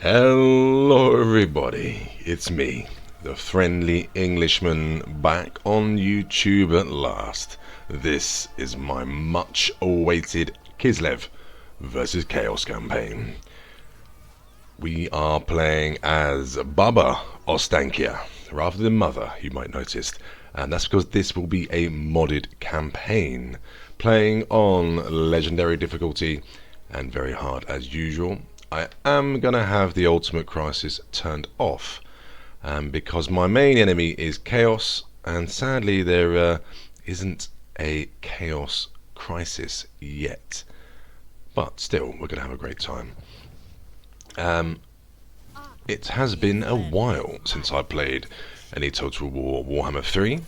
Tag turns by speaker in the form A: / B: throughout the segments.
A: Hello everybody, it's me, the friendly Englishman, back on YouTube at last. This is my much awaited Kislev versus Chaos campaign. We are playing as Baba Ostankya, rather than Mother, you might notice, and that's because this will be a modded campaign, playing on legendary difficulty and very hard as usual. I am going to have the ultimate crisis turned off because my main enemy is chaos, and sadly there isn't a chaos crisis yet, but still we're going to have a great time. It has been a while since I played any Total War Warhammer 3.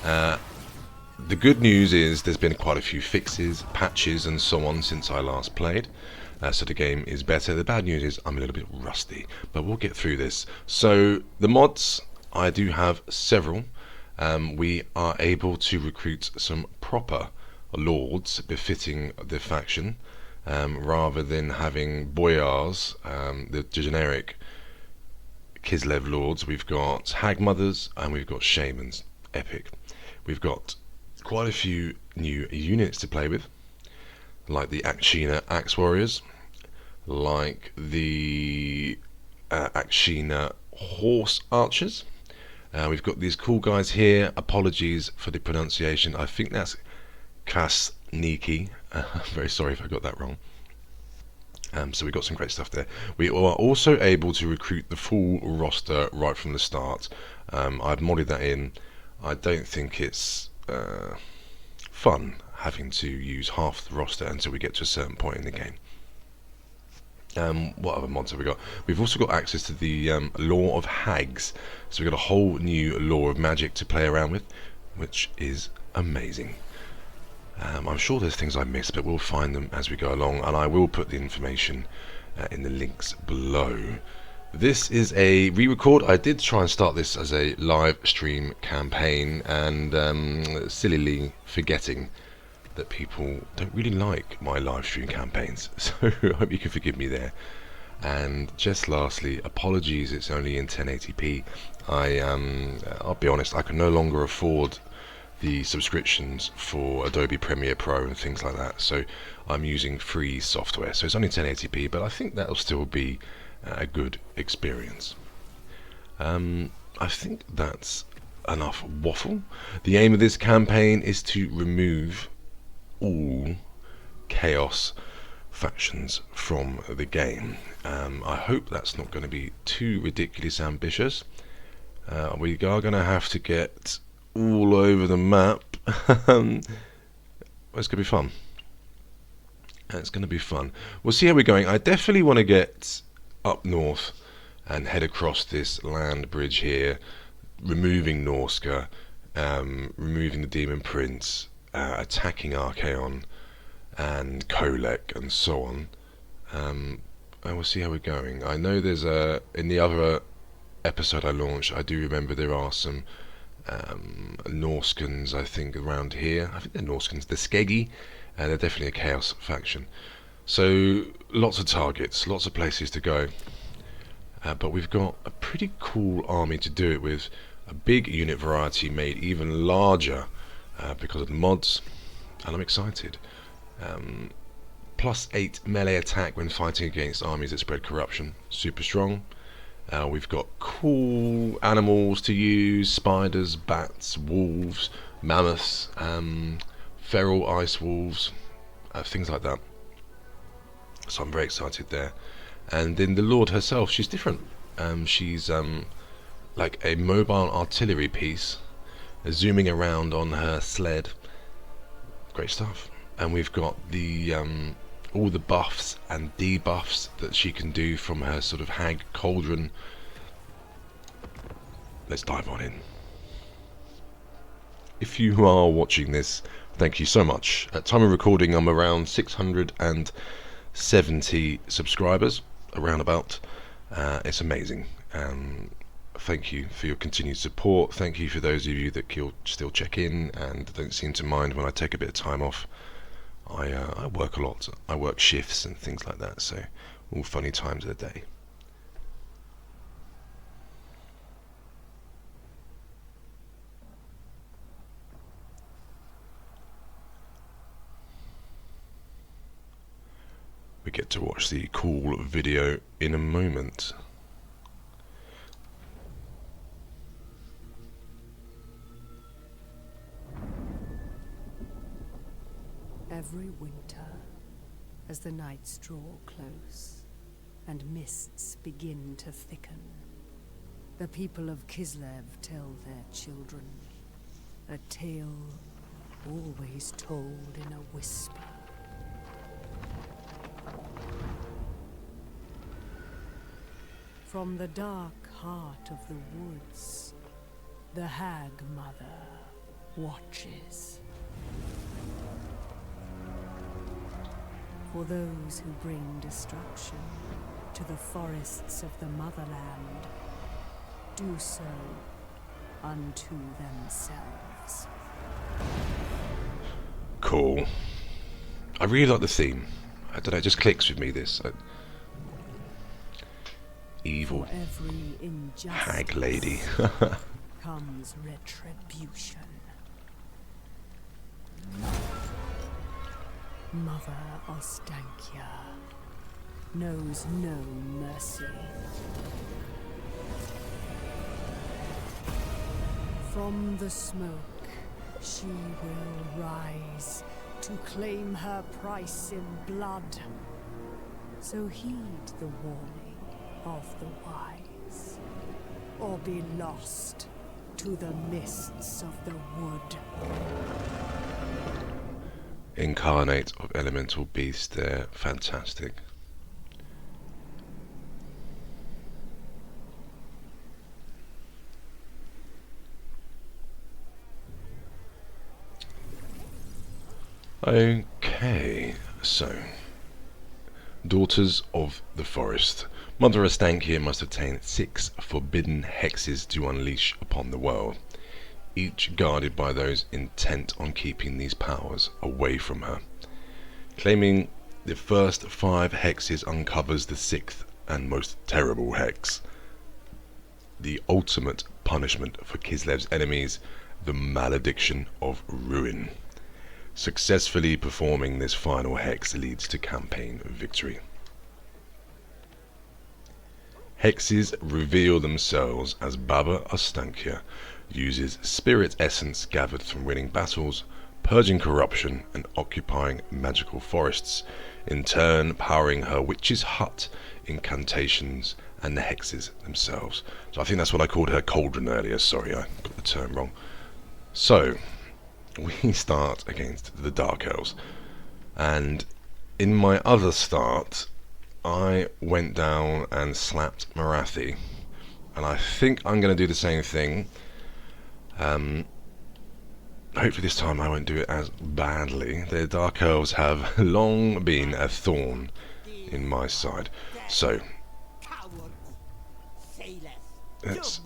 A: The good news is there's been quite a few fixes, patches and so on since I last played. So the game is better. The bad news is I'm a little bit rusty, but we'll get through this. So the mods, I do have several. We are able to recruit some proper lords befitting the faction, rather than having boyars, the generic Kislev lords. We've got Hag Mothers and we've got Shamans. Epic. We've got quite a few new units to play with, like the Akshina Axe Warriors, like the Akshina Horse Archers. We've got these cool guys here. Apologies for the pronunciation. I think that's Kasniki. I'm very sorry if I got that wrong. So we've got some great stuff there. We are also able to recruit the full roster right from the start. I've modded that in. I don't think it's fun having to use half the roster until we get to a certain point in the game. What other mods have we got? We've also got access to the law of Hags, so we've got a whole new law of magic to play around with, which is amazing. I'm sure there's things I missed, but we'll find them as we go along, and I will put the information in the links below. This is a re-record. I did try and start this as a live stream campaign, and sillily forgetting that people don't really like my live stream campaigns, so I hope you can forgive me there. And just lastly, apologies, it's only in 1080p. I'll be honest, I can no longer afford the subscriptions for Adobe Premiere Pro and things like that, so I'm using free software, so it's only 1080p, but I think that'll still be a good experience. I think that's enough waffle. The aim of this campaign is to remove all chaos factions from the game. I hope that's not going to be too ridiculously ambitious. We are going to have to get all over the map. It's going to be fun. It's going to be fun. We'll see how we're going. I definitely want to get up north and head across this land bridge here, removing Norska, removing the Demon Prince, attacking Archaon and Kolek and so on, and we'll see how we're going. I know there's in the other episode I launched, I do remember there are some Norskans, I think, around here. I think they're Norskans, the Skeggi, and they're definitely a chaos faction. So lots of targets, lots of places to go, but we've got a pretty cool army to do it with. A big unit variety made even larger because of the mods, and I'm excited. +8 melee attack when fighting against armies that spread corruption, super strong. We've got cool animals to use: spiders, bats, wolves, mammoths, feral ice wolves, things like that. So I'm very excited there. And then the Lord herself, she's different. She's like a mobile artillery piece, zooming around on her sled. Great stuff. And we've got the all the buffs and debuffs that she can do from her sort of hag cauldron. Let's dive on in. If you are watching this, thank you so much. At time of recording, I'm around 670 subscribers, around about. It's amazing. Thank you for your continued support. Thank you for those of you that still check in and don't seem to mind when I take a bit of time off. I work a lot. I work shifts and things like that, so all funny times of the day. we get to watch the cool video in a moment.
B: Every winter, as the nights draw close and mists begin to thicken, the people of Kislev tell their children a tale always told in a whisper. From the dark heart of the woods, the Hag Mother watches. For those who bring destruction to the forests of the Motherland, do so unto themselves.
A: Cool. I really like the theme. I don't know, it just clicks with me, this. Evil hag lady.
B: Comes retribution. Mother Ostankya knows no mercy. From the smoke, she will rise to claim her price in blood. So heed the warning of the wise, or be lost to the mists of the wood.
A: Incarnate of elemental beast there, fantastic. Okay, so Daughters of the Forest. Mother Ostankya must obtain 6 forbidden hexes to unleash upon the world, each guarded by those intent on keeping these powers away from her. Claiming the first 5 hexes uncovers the 6th and most terrible hex, the ultimate punishment for Kislev's enemies, the malediction of ruin. Successfully performing this final hex leads to campaign victory. Hexes reveal themselves as Baba Ostankya uses spirit essence gathered from winning battles, purging corruption and occupying magical forests, in turn powering her witch's hut, incantations and the hexes themselves. So I think that's what I called her cauldron earlier, sorry I got the term wrong. So we start against the Dark Elves, and in my other start I went down and slapped Marathi, and I think I'm going to do the same thing. Hopefully this time I won't do it as badly. The Dark Elves have long been a thorn in my side, so let's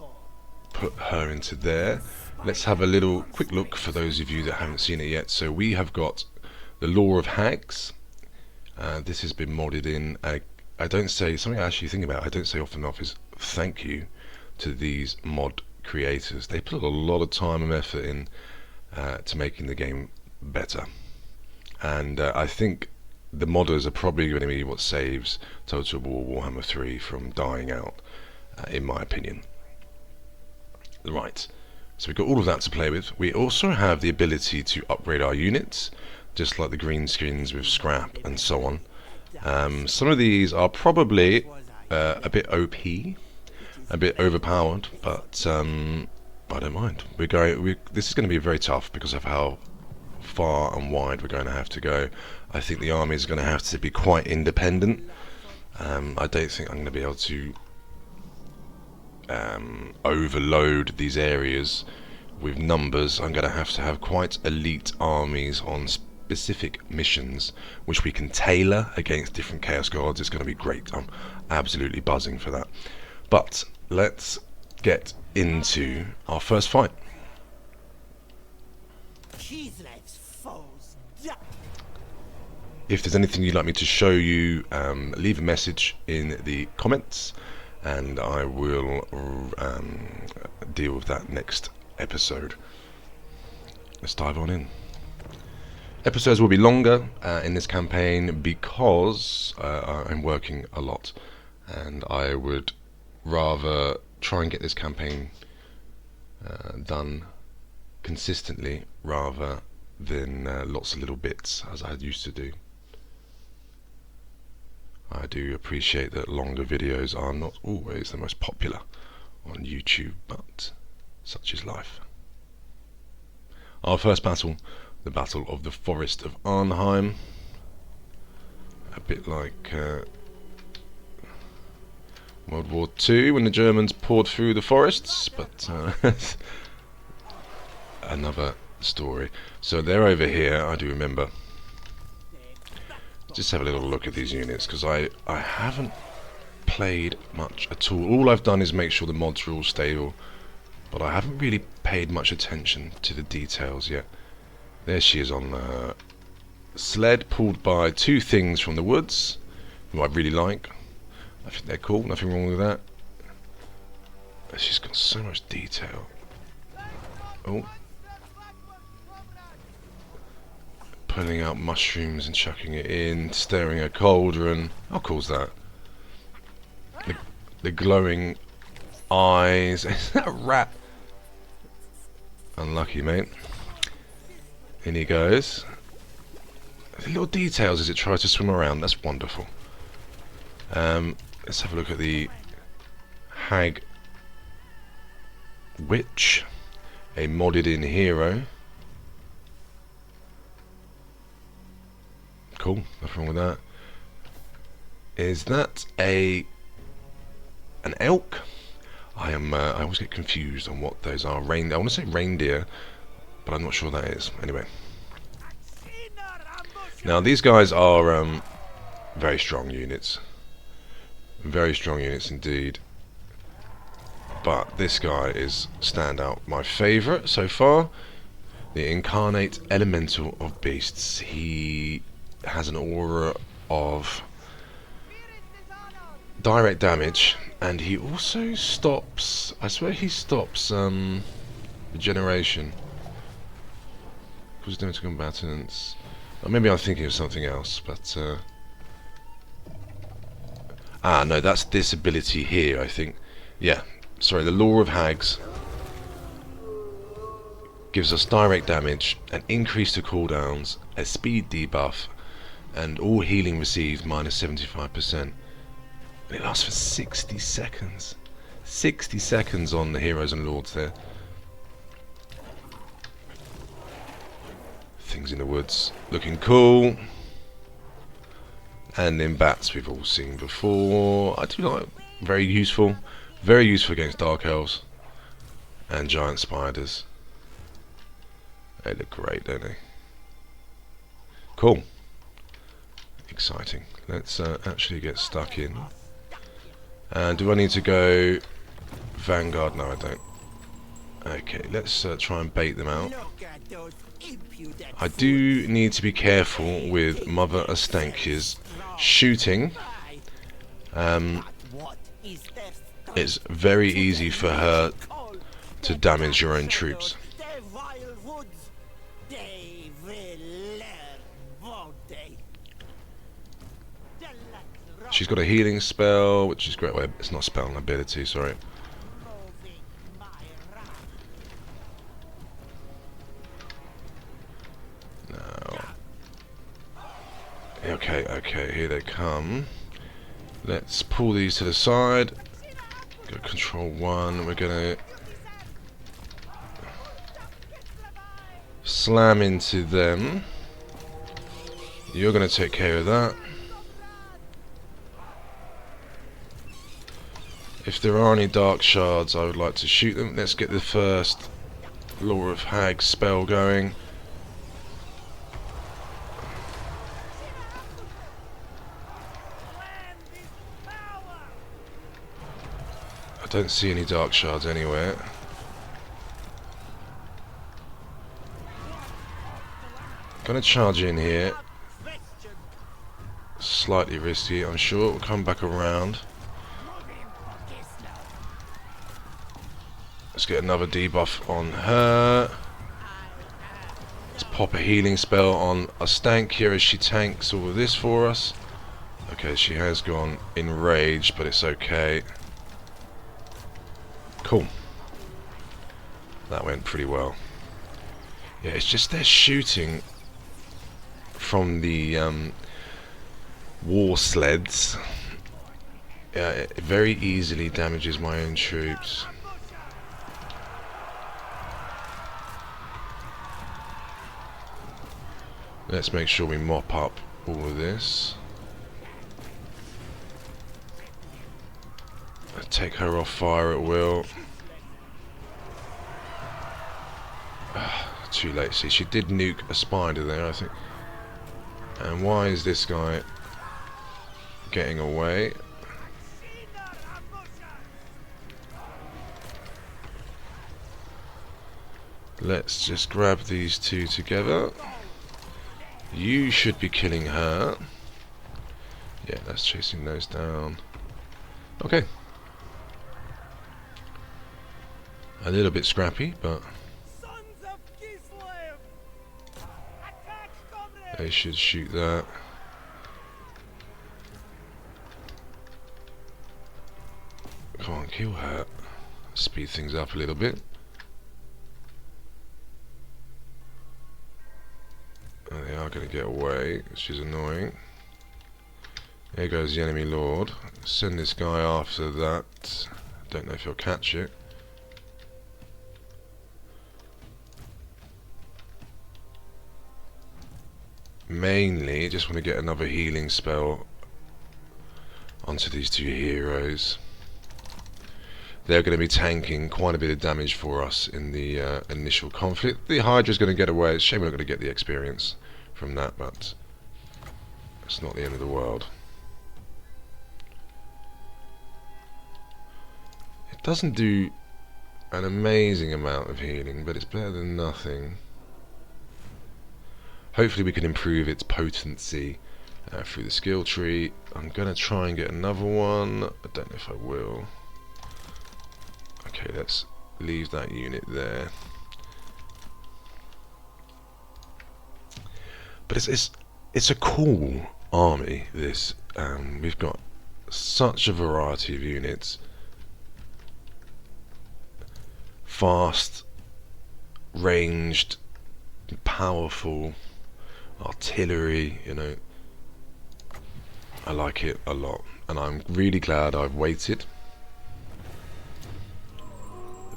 A: put her into there. Let's have a little quick look for those of you that haven't seen it yet. So we have got the Lore of Hags. This has been modded in. I don't say, something I actually think about, I don't say often enough, is thank you to these mod creators. They put a lot of time and effort in to making the game better. And I think the modders are probably going to be what saves Total War Warhammer 3 from dying out, in my opinion. Right. So we've got all of that to play with. We also have the ability to upgrade our units, just like the green screens with scrap and so on. Some of these are probably a bit OP, a bit overpowered, but I don't mind. This is going to be very tough because of how far and wide we're going to have to go. I think the army is going to have to be quite independent. I don't think I'm going to be able to overload these areas with numbers. I'm going to have quite elite armies on specific missions, which we can tailor against different Chaos Guards. It's going to be great. I'm absolutely buzzing for that. But let's get into our first fight. If there's anything you'd like me to show you, leave a message in the comments, and I will deal with that next episode. Let's dive on in. Episodes will be longer in this campaign because I'm working a lot, and I would rather try and get this campaign done consistently rather than lots of little bits as I used to do. I do appreciate that longer videos are not always the most popular on YouTube, but such is life. Our first battle, the Battle of the Forest of Arnheim. A bit like World War II when the Germans poured through the forests, but another story. So they're over here, I do remember. Just have a little look at these units, because I haven't played much at all. All I've done is make sure the mods are all stable, but I haven't really paid much attention to the details yet. There she is on the sled, pulled by two things from the woods, who I really like. I think they're cool, nothing wrong with that. She's got so much detail. Oh. Pulling out mushrooms and chucking it in, stirring a cauldron. How cool's that? The glowing eyes. Is that a rat? Unlucky, mate. In he goes. The little details as it tries to swim around. That's wonderful. Let's have a look at the Hag Witch, a modded-in hero. Cool, nothing wrong with that. Is that an elk? I always get confused on what those are. I want to say reindeer, but I'm not sure that is. Anyway. Now these guys are very strong units. Very strong units indeed. But this guy is standout. My favourite so far. The Incarnate Elemental of Beasts. He has an aura of direct damage, and he also stops, I swear he stops regeneration. Wisdom to combatants. Or maybe I'm thinking of something else, but no, that's this ability here, I think. Yeah, sorry, the Law of Hags gives us direct damage, an increase to cooldowns, a speed debuff, and all healing received minus 75%. And it lasts for 60 seconds. 60 seconds on the heroes and lords there. Things in the woods looking cool. And then bats we've all seen before. I do like, very useful. Very useful against dark elves and giant spiders. They look great, don't they? Cool. Exciting. Let's actually get stuck in. And do I need to go Vanguard? No, I don't. Okay, let's try and bait them out. I do need to be careful with Mother Ostankya's shooting. It's very easy for her to damage your own troops. She's got a healing spell, which is great. Well, it's not a spell, an ability, sorry. Now. Okay, here they come. Let's pull these to the side. Go control 1. We're gonna slam into them. You're gonna take care of that. If there are any dark shards, I would like to shoot them. Let's get the first Law of Hags spell going. I don't see any dark shards anywhere. Gonna charge in here. Slightly risky, I'm sure. We'll come back around. Let's get another debuff on her. Let's Pop a healing spell on Ostankya as she tanks all of this for us. Okay, she has gone enraged, but it's okay. Cool. That went pretty well. Yeah, it's just they're shooting from the war sleds. Yeah, it very easily damages my own troops. Let's make sure we mop up all of this. Take her off fire at will. Too late. See, she did nuke a spider there, I think. And why is this guy getting away? Let's just grab these two together. You should be killing her. Yeah, that's chasing those down. Okay. A little bit scrappy, but
C: Sons of Kislev! Attack, comrades!
A: they should shoot that. Come on, kill her. Speed things up a little bit. And they are going to get away, which is annoying. There goes the enemy lord. Send this guy after that. Don't know if he'll catch it. Mainly, just want to get another healing spell onto these two heroes. They're going to be tanking quite a bit of damage for us in the initial conflict. The Hydra's going to get away. It's a shame we're not going to get the experience from that, but it's not the end of the world. It doesn't do an amazing amount of healing, but it's better than nothing. Hopefully we can improve its potency through the skill tree. I'm going to try and get another one. I don't know if I will. Okay, let's leave that unit there. But it's a cool army, this. We've got such a variety of units. Fast, ranged, powerful, artillery, you know. I like it a lot, and I'm really glad I've waited.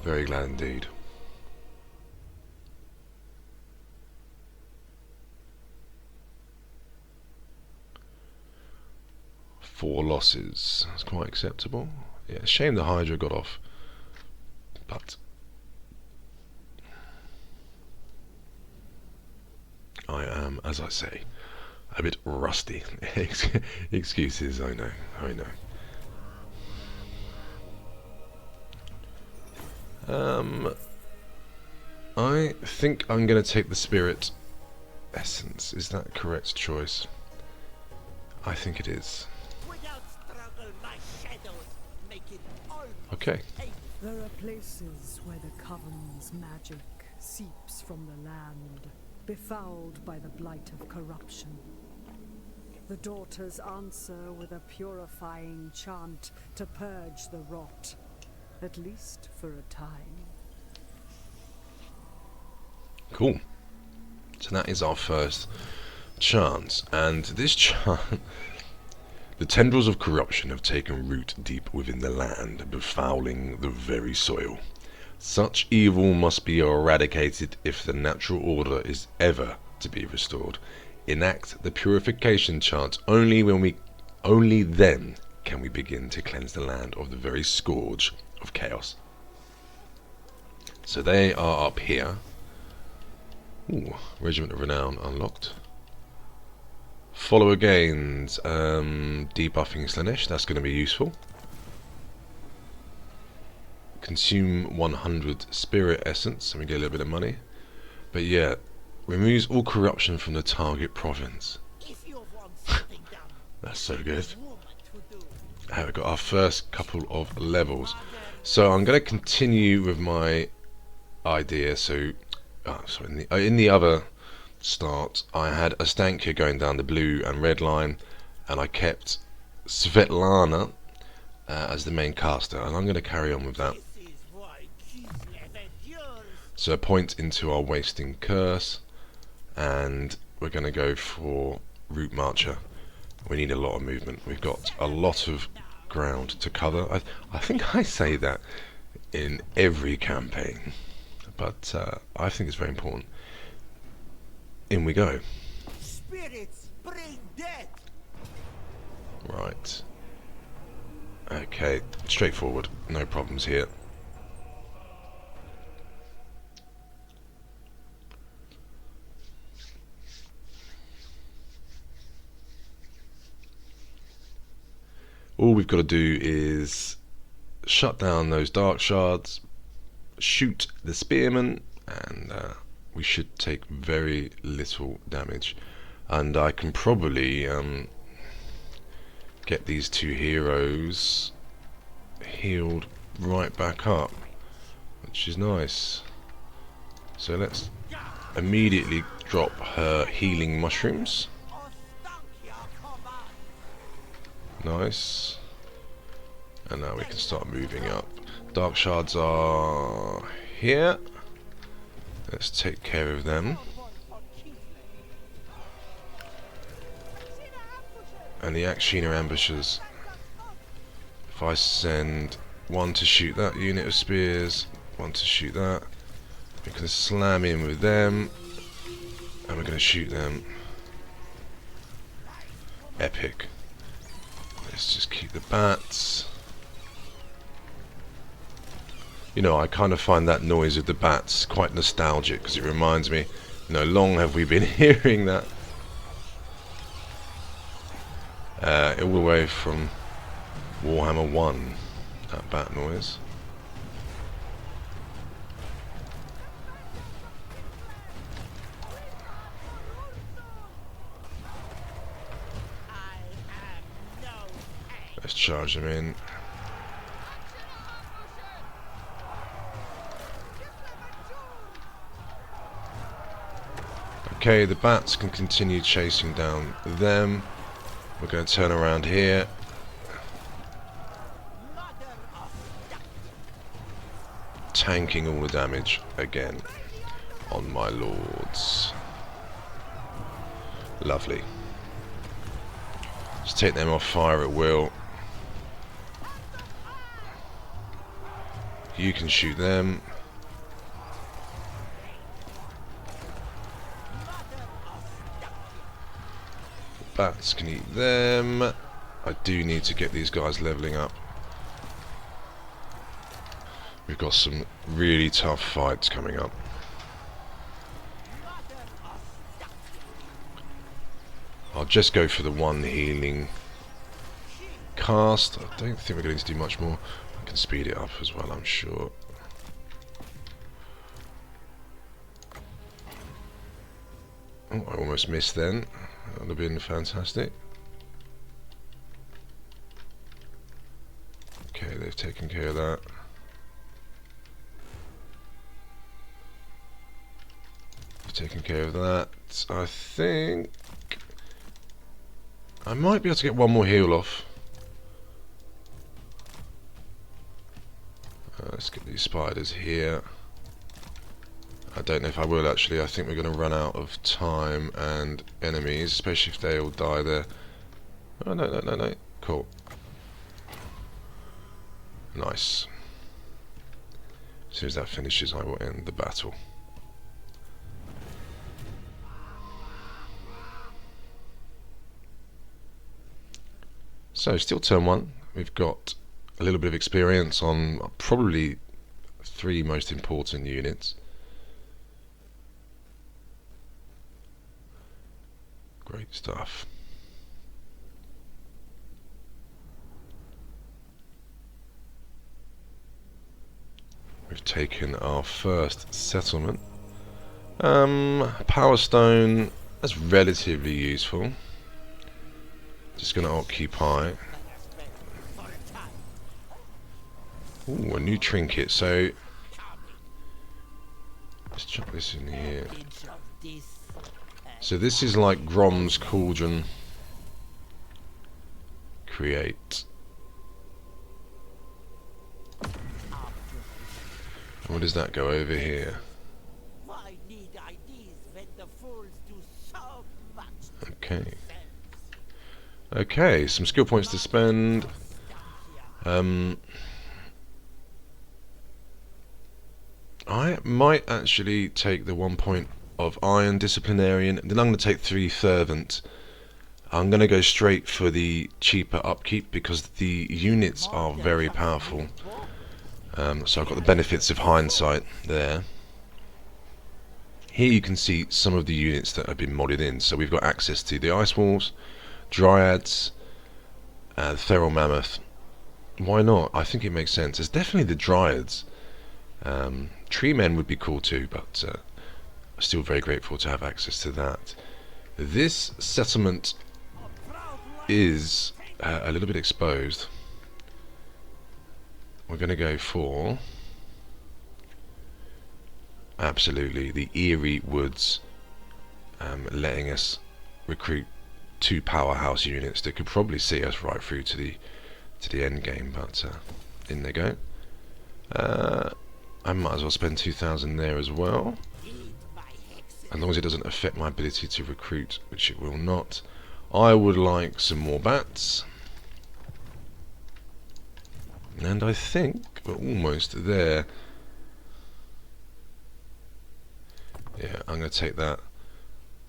A: Very glad indeed. Four losses. That's quite acceptable. Yeah, shame the Hydra got off. But I am, as I say, a bit rusty. Excuses, I know, I know. I think I'm going to take the Spirit Essence. Is that a correct choice? I think it is.
C: Without struggle, my shadows make it all.
A: Okay.
B: There are places where the Coven's magic seeps from the land, befouled by the blight of corruption. The daughters answer with a purifying chant to purge the rot, at least for a time.
A: Cool. So that is our first chance, and this chant. The tendrils of corruption have taken root deep within the land, befouling the very soil. Such evil must be eradicated if the natural order is ever to be restored. Enact the purification chant. Only then can we begin to cleanse the land of the very scourge of chaos. So they are up here. Ooh, Regiment of Renown unlocked. Follower gains, debuffing Slaanesh, that's going to be useful. Consume 100 Spirit Essence, and we get a little bit of money. But yeah, removes all corruption from the target province.
C: If you want something done,
A: That's so good.
C: woman to do.
A: We've got our first couple of levels. So I'm going to continue with my idea. So, sorry, in the other start, I had Ostankya going down the blue and red line, and I kept Svetlana as the main caster, and I'm going to carry on with that.
C: This is why Kislev endures.
A: So a point into our wasting curse, and we're going to go for route marcher. We need a lot of movement. We've got a lot of ground to cover. I think I say that in every campaign, but I think it's very important. In we go.
C: Spirits bring death.
A: Right. Okay, straightforward. No problems here. All we've got to do is shut down those dark shards, shoot the spearmen, and we should take very little damage. And I can probably get these two heroes healed right back up, which is nice. So let's immediately drop her healing mushrooms.
C: Ostankya cover.
A: Nice. And now we can start moving up. Dark shards are here. Let's take care of them. And the Akshina ambushers. If I send one to shoot that unit of spears, one to shoot that, we can slam in with them, and we're going to shoot them. Epic. Let's just keep the bats. You know, I kind of find that noise of the bats quite nostalgic, because it reminds me, you know, long have we been hearing that. All the way from Warhammer 1, that bat noise.
C: I am no pain.
A: Let's charge them in. Okay, the bats can continue chasing down them. We're going to turn around here.
C: Mother of
A: Tanking all the damage again on my lords. Lovely. Just take them off fire at will. You can shoot them. Bats can eat them. I do need to get these guys leveling up. We've got some really tough fights coming up. I'll just go for the one healing cast. I don't think we're going to do much more. I can speed it up as well, I'm sure. Oh, I almost missed then. That would have been fantastic. Okay, they've taken care of that. They've taken care of that. I think I might be able to get one more heal off. Let's get these spiders here. I don't know if I will actually. I think we're going to run out of time and enemies, especially if they all die there. Oh, no. Cool. Nice. As soon as that finishes, I will end the battle. So, still turn one. We've got a little bit of experience on probably 3 most important units. Great stuff. We've taken our first settlement. Power Stone, that's relatively useful. Just going to occupy. Ooh, a new trinket. So let's chuck this in here.
C: inch of this.
A: So this is like Grom's Cauldron. Create. What does that go over here?
C: Why need ideas when the fools do so much?
A: Okay. Okay, some skill points to spend. I might actually take the 1 point of Iron Disciplinarian, then I'm going to take 3 Fervent. I'm going to go straight for the cheaper upkeep because the units are very powerful. So I've got the benefits of hindsight there. Here you can see some of the units that have been modded in. So we've got access to the Ice Wolves, Dryads, Feral Mammoth. Why not? I think it makes sense. There's definitely the Dryads. Tree Men would be cool too, but still very grateful to have access to that. This settlement is a little bit exposed. We're going to go for absolutely the Eerie Woods, letting us recruit 2 powerhouse units that could probably see us right through to the end game, but in they go. I might as well spend 2,000 there as well, as long as it doesn't affect my ability to recruit, which it will not. I would like some more bats, and I think we're almost there. Yeah, I'm going to take that.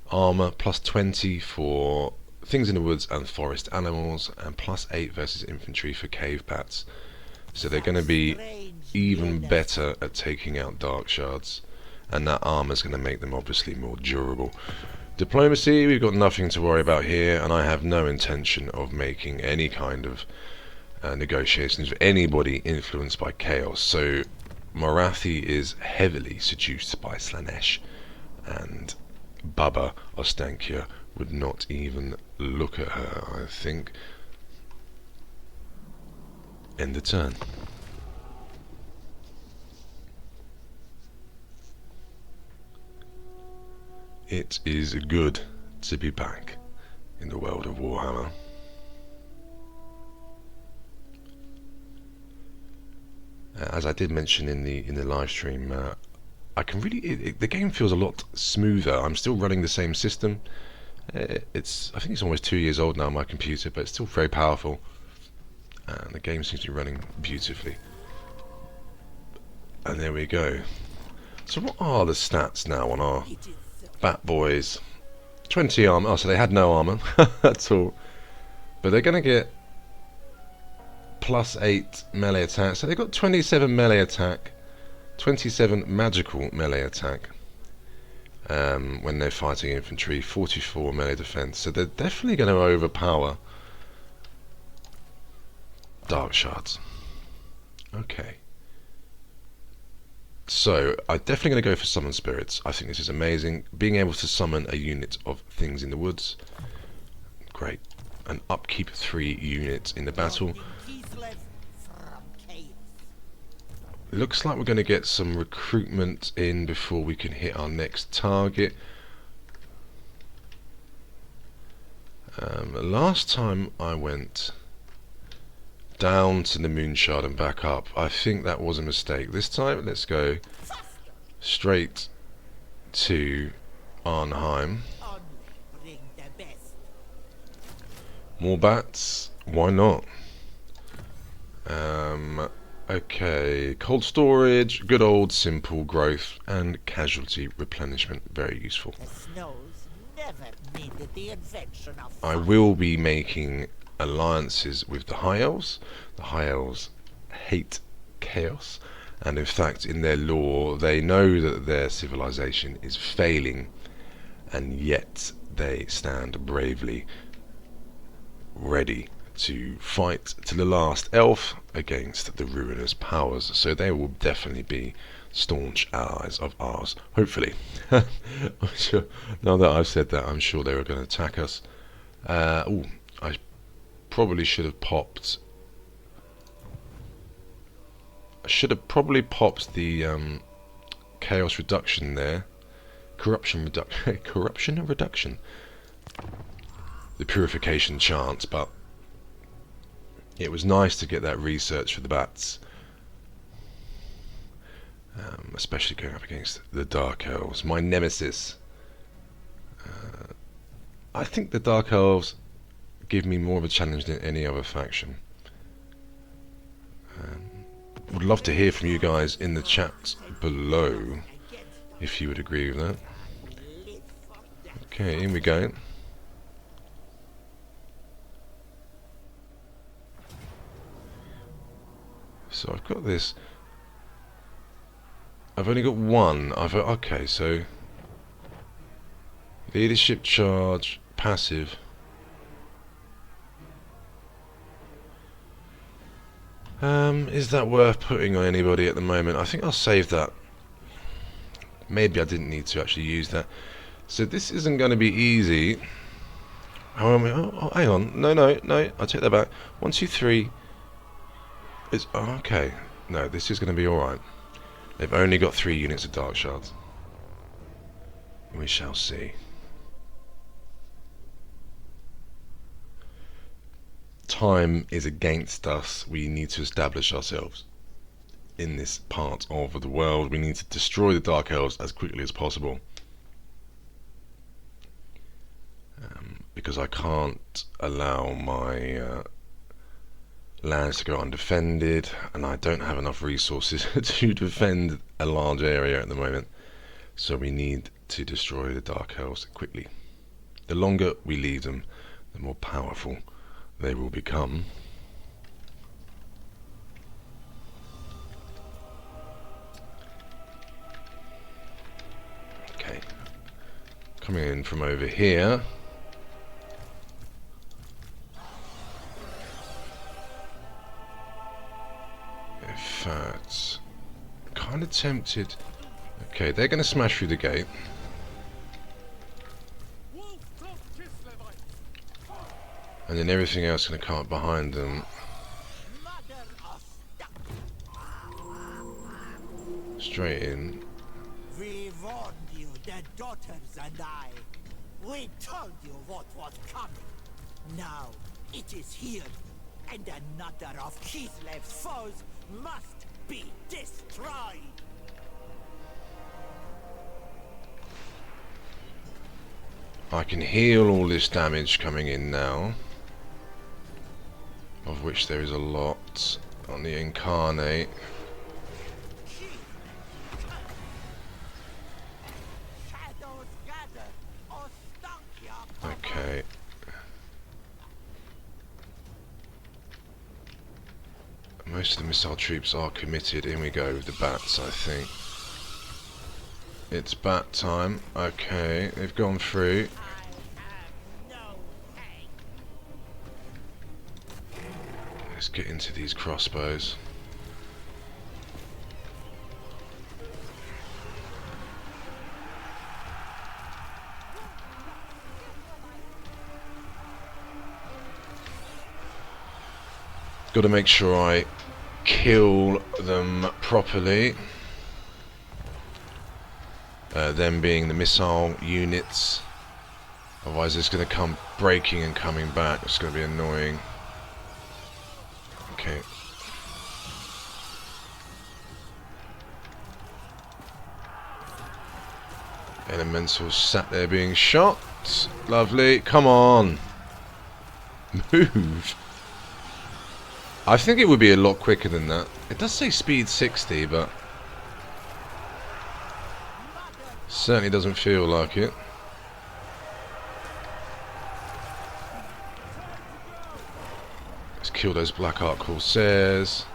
A: Armor plus 20 for things in the woods and forest animals, and plus 8 versus infantry for cave bats. So they're going to be even better at taking out dark shards, and that armor is going to make them obviously more durable. Diplomacy, we've got nothing to worry about here, and I have no intention of making any kind of negotiations with anybody influenced by chaos. So Morathi is heavily seduced by Slanesh, and Baba Ostankya would not even look at her, I think. End the turn. It is good to be back in the world of Warhammer. As I did mention in the live stream, I can really the game feels a lot smoother. I'm still running the same system. I think it's almost 2 years old now on my computer, but it's still very powerful, and the game seems to be running beautifully. And there we go. So what are the stats now on our Bat Boys? 20 armor. Oh, so they had no armor. That's all. But they're going to get plus 8 melee attack. So they've got 27 melee attack, 27 magical melee attack when they're fighting infantry, 44 melee defense. So they're definitely going to overpower dark shards. Okay. So, I'm definitely going to go for summon spirits. I think this is amazing. Being able to summon a unit of things in the woods. Great. And upkeep 3 units in the battle. Looks like we're going to get some recruitment in before we can hit our next target. Last time I went down to the Moonshard and back up, I think that was a mistake. This time, let's go straight to Arnheim. More bats? Why not? Okay, cold storage, good old simple growth, and casualty replenishment, very useful. I will be making alliances with the High Elves. The High Elves hate chaos, and in fact in their lore they know that their civilization is failing, and yet they stand bravely ready to fight to the last elf against the ruinous powers. So they will definitely be staunch allies of ours, hopefully. I'm sure, now that I've said that, I'm sure they were going to attack us. I probably should have popped. I should have probably popped the chaos reduction there, corruption reduction. The purification chance, but it was nice to get that research for the bats. Especially going up against the Dark Elves, my nemesis. I think the Dark Elves give me more of a challenge than any other faction. Would love to hear from you guys in the chat below, if you would agree with that. Okay, in we go. So I've got this. I've only got one. Okay, so leadership charge, passive. Is that worth putting on anybody at the moment? I think I'll save that. Maybe I didn't need to actually use that. So this isn't going to be easy. Oh, hang on. No, I'll take that back. 1, 2, 3. Okay. No, this is going to be alright. They've only got 3 units of Dark Shards. We shall see. Time is against us. We need to establish ourselves in this part of the world. We need to destroy the Dark Elves as quickly as possible. Because I can't allow my lands to go undefended, and I don't have enough resources to defend a large area at the moment. So we need to destroy the Dark Elves quickly. The longer we leave them, the more powerful they will become. Okay, coming in from over here. In fact, kind of tempted. Okay, they're going to smash through the gate. And then everything else is going to come up behind them. Straight in.
C: We warned you, the daughters and I. We told you what was coming. Now it is here, and another of Kislev's foes must be destroyed.
A: I can heal all this damage coming in now, of which there is a lot on the Incarnate. Okay. Most of the missile troops are committed. In we go with the bats, I think. It's bat time. Okay, they've gone through. Let's get into these crossbows. Got to make sure I kill them properly. Them being the missile units. Otherwise it's going to come breaking and coming back. It's going to be annoying. Okay. Elementals sat there being shot. Lovely. Come on. Move. I think it would be a lot quicker than that. It does say speed 60, but certainly doesn't feel like it. Let's kill those Black Ark Corsairs.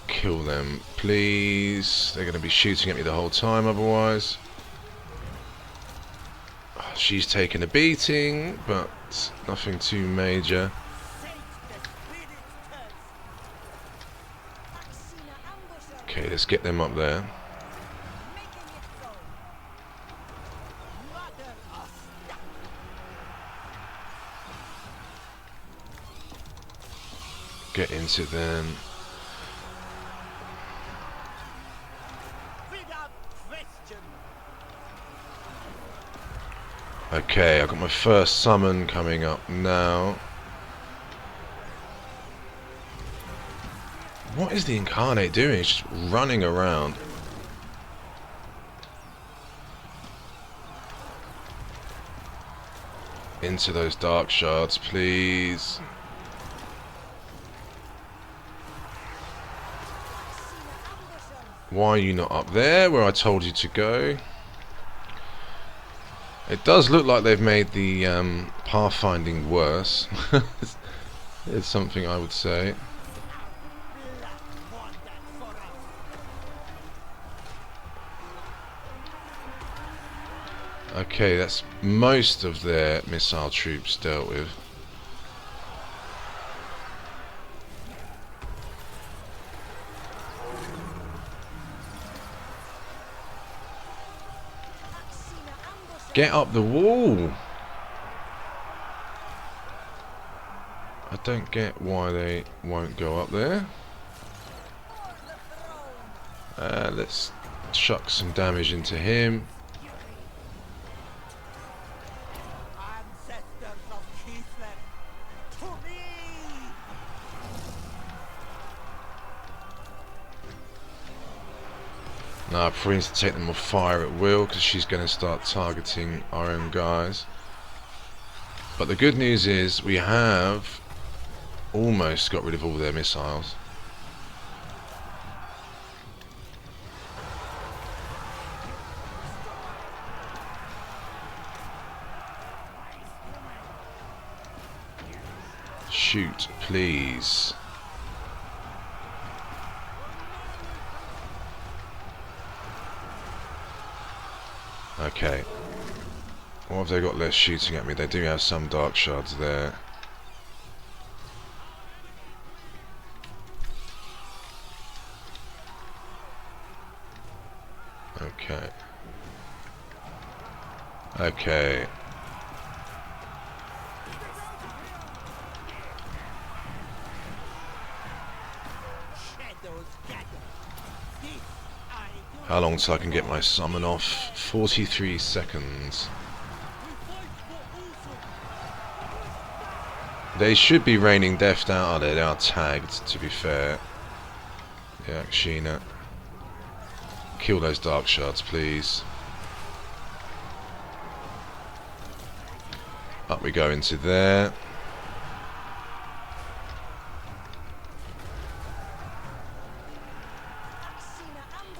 A: Kill them, please. They're going to be shooting at me the whole time otherwise. She's taken a beating, but nothing too major. Okay, let's get them up there. get into then.
C: Without question.
A: Okay, I've got my first summon coming up now. What is the Incarnate doing? It's just running around. Into those dark shards, please. Why are you not up there where I told you to go? It does look like they've made the pathfinding worse. It's something I would say. Okay, that's most of their missile troops dealt with. Get up the wall! I don't get why they won't go up there. Let's chuck some damage into him.
C: Ancestors of Kislev, to me!
A: Now I probably need to take them off fire at will because she's going to start targeting our own guys. But the good news is we have almost got rid of all their missiles. Shoot, please. Okay. What have they got left shooting at me? They do have some dark shards there. Okay. Okay. How long till I can get my summon off? 43 seconds. They should be raining death down. Oh, they are tagged, to be fair. Yeah, Akshina. Kill those dark shards, please. Up we go into there.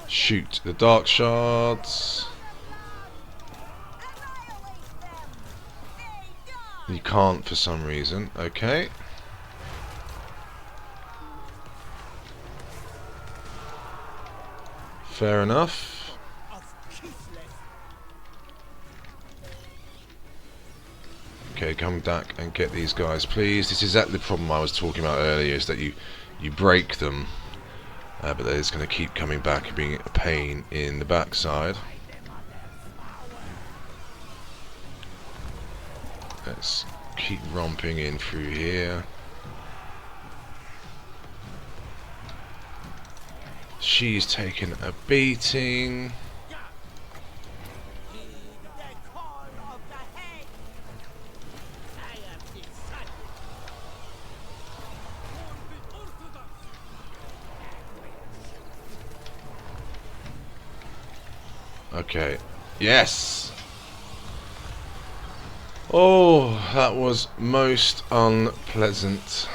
A: Shoot the dark shards. You can't for some reason. Okay. Fair enough. Okay, come back and get these guys, please. This is exactly the problem I was talking about earlier, is that you break them. But they're just going to keep coming back and being a pain in the backside. Let's keep romping in through here. She's taken a beating. Okay. Yes! Oh, that was most unpleasant.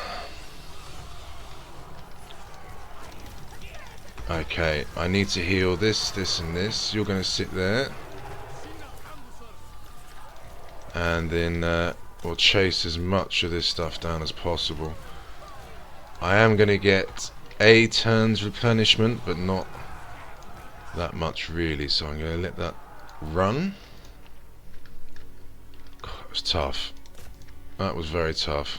A: Okay, I need to heal this, this and this. You're going to sit there. And then we'll chase as much of this stuff down as possible. I am going to get a turn's replenishment, but not that much really, so I'm going to let that run. God, that was tough. That was very tough.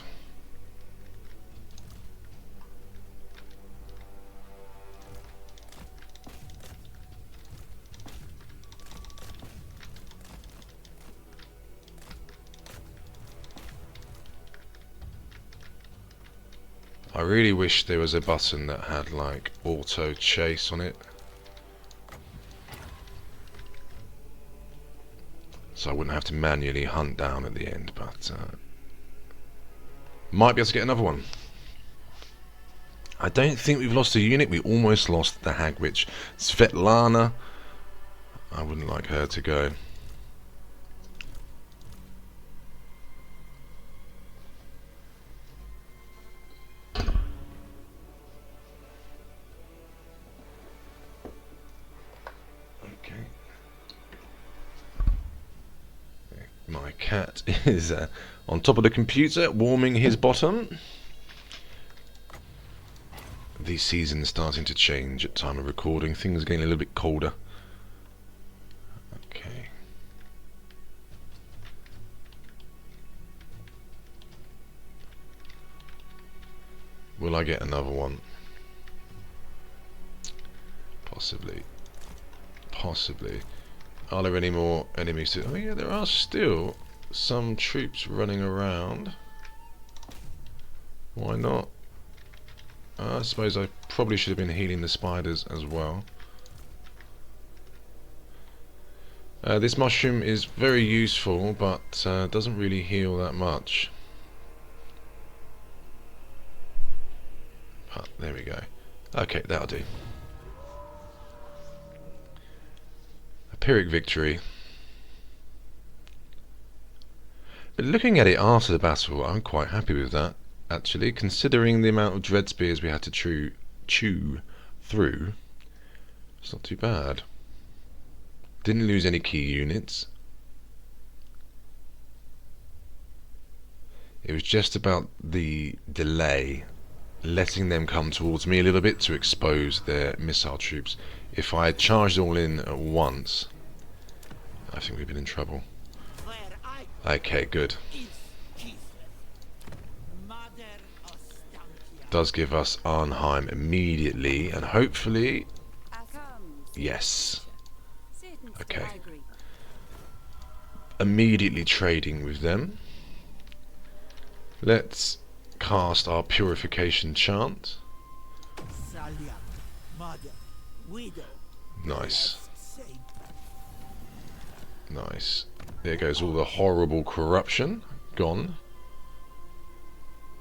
A: I really wish there was a button that had like auto chase on it, so I wouldn't have to manually hunt down at the end, but might be able to get another one. I don't think we've lost a unit. We almost lost the Hag Witch. Svetlana, I wouldn't like her to go. My cat is on top of the computer warming his bottom. The season's starting to change at time of recording. Things are getting a little bit colder. Okay. Will I get another one? Possibly. Possibly. Are there any more enemies to... Oh yeah, there are still some troops running around. Why not? I suppose I probably should have been healing the spiders as well. This mushroom is very useful, but doesn't really heal that much. But there we go. Okay, that'll do. Pyrrhic victory. But looking at it after the battle, I'm quite happy with that, actually, considering the amount of dread spears we had to chew through. It's not too bad. Didn't lose any key units. It was just about the delay, letting them come towards me a little bit to expose their missile troops. If I had charged all in at once, I think we've been in trouble. Okay, good. Does give us Arnheim immediately, and hopefully... Yes. Okay. Immediately trading with them. Let's cast our purification chant. Nice. Nice. There goes all the horrible corruption. Gone.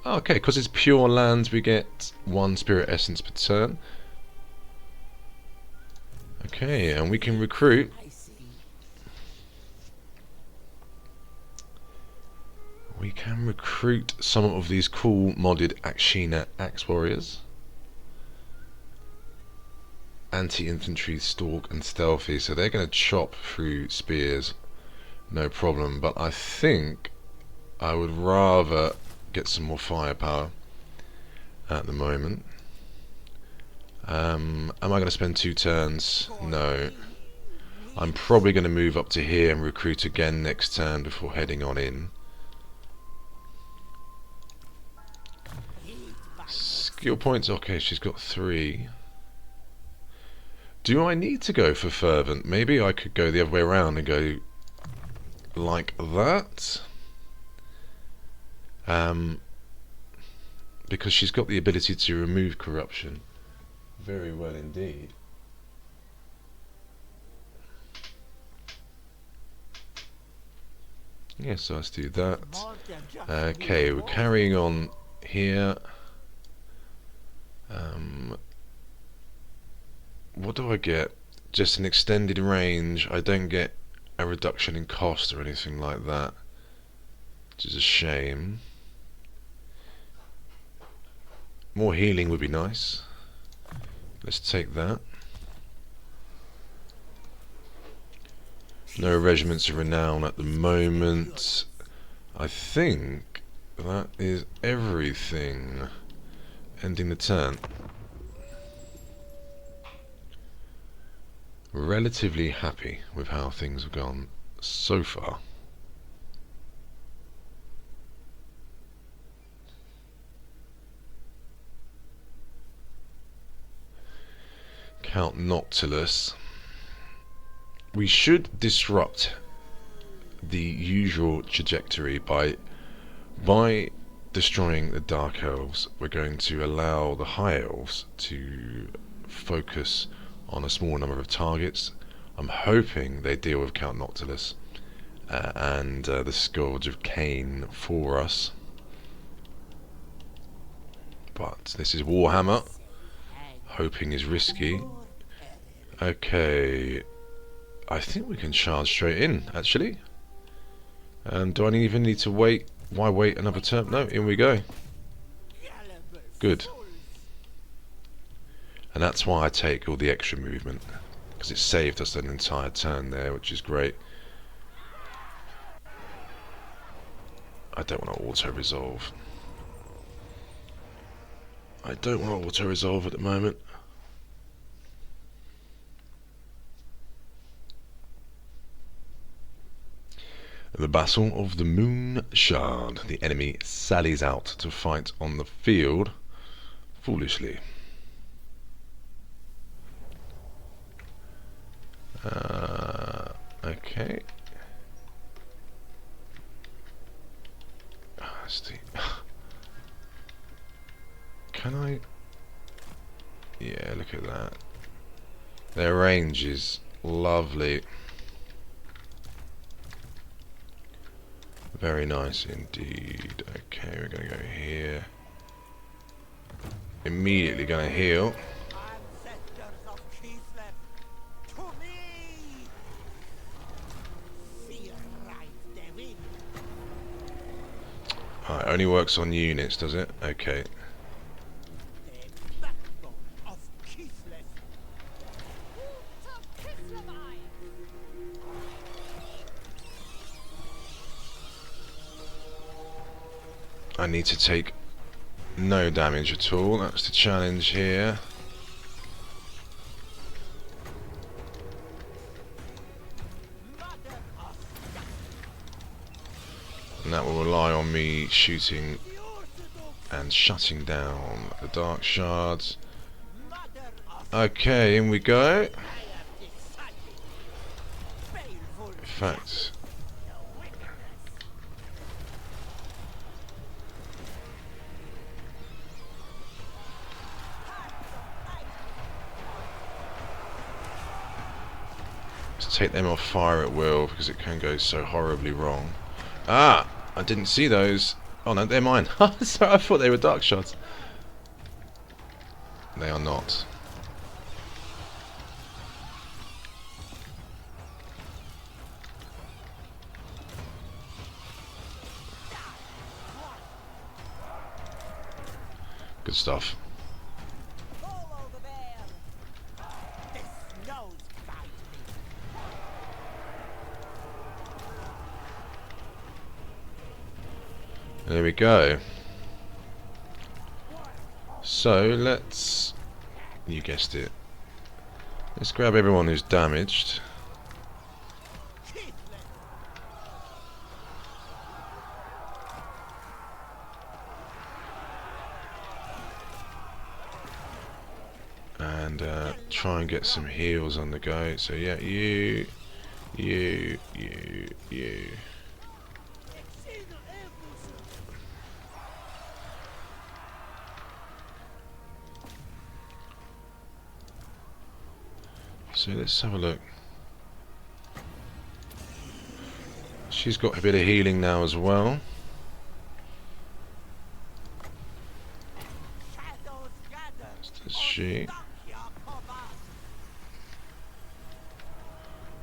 A: Okay, because it's pure lands, we get 1 spirit essence per turn. Okay, and we can recruit. We can recruit some of these cool modded Akshina Axe Warriors. Anti-infantry, stalk and stealthy, so they're going to chop through spears, no problem. But I think I would rather get some more firepower at the moment. Am I going to spend 2 turns? No. I'm probably going to move up to here and recruit again next turn before heading on in. Skill points, okay, she's got 3. Do I need to go for fervent? Maybe I could go the other way around and go like that. Because she's got the ability to remove corruption. Very well indeed. Yes, so let's do that. Okay, we're carrying on here. What do I get? Just an extended range. I don't get a reduction in cost or anything like that, which is a shame. More healing would be nice. Let's take that. No regiments of renown at the moment. I think that is everything. Ending the turn. Relatively happy with how things have gone so far. Count Noctilus. We should disrupt the usual trajectory by destroying the Dark Elves, we're going to allow the High Elves to focus on a small number of targets. I'm hoping they deal with Count Noctilus and the Scourge of Cain for us. But this is Warhammer. Hoping is risky. Okay, I think we can charge straight in, actually. Do I even need to wait? Why wait another turn? No, in we go. Good. And that's why I take all the extra movement, because it saved us an entire turn there, which is great. I don't want to auto-resolve. I don't want to auto-resolve at the moment. The Battle of the Moon Shard. The enemy sallies out to fight on the field, foolishly. Okay. Can I? Yeah, look at that. Their range is lovely. Very nice indeed. Okay, we're going to go here. Immediately going to heal.
C: Ancestors of Kislev, to me! Fear rides the wind.
A: Alright, only works on units, does it? Okay.
C: The backbone of Kislev.
A: I need to take no damage at all. That's the challenge here. And that will rely on me shooting and shutting down the Dark Shards. Okay, in we go. In fact, let's take them off fire at will, because it can go so horribly wrong. Ah! I didn't see those. Oh no, they're mine. Sorry, I thought they were Dark Shards. They are not. Good stuff.
C: Follow the bear. This nose bite me.
A: There we go. So let's, you guessed it, let's grab everyone who's damaged. And try and get some heals on the go. So yeah, you. So let's have a look. She's got a bit of healing now as well. Does she?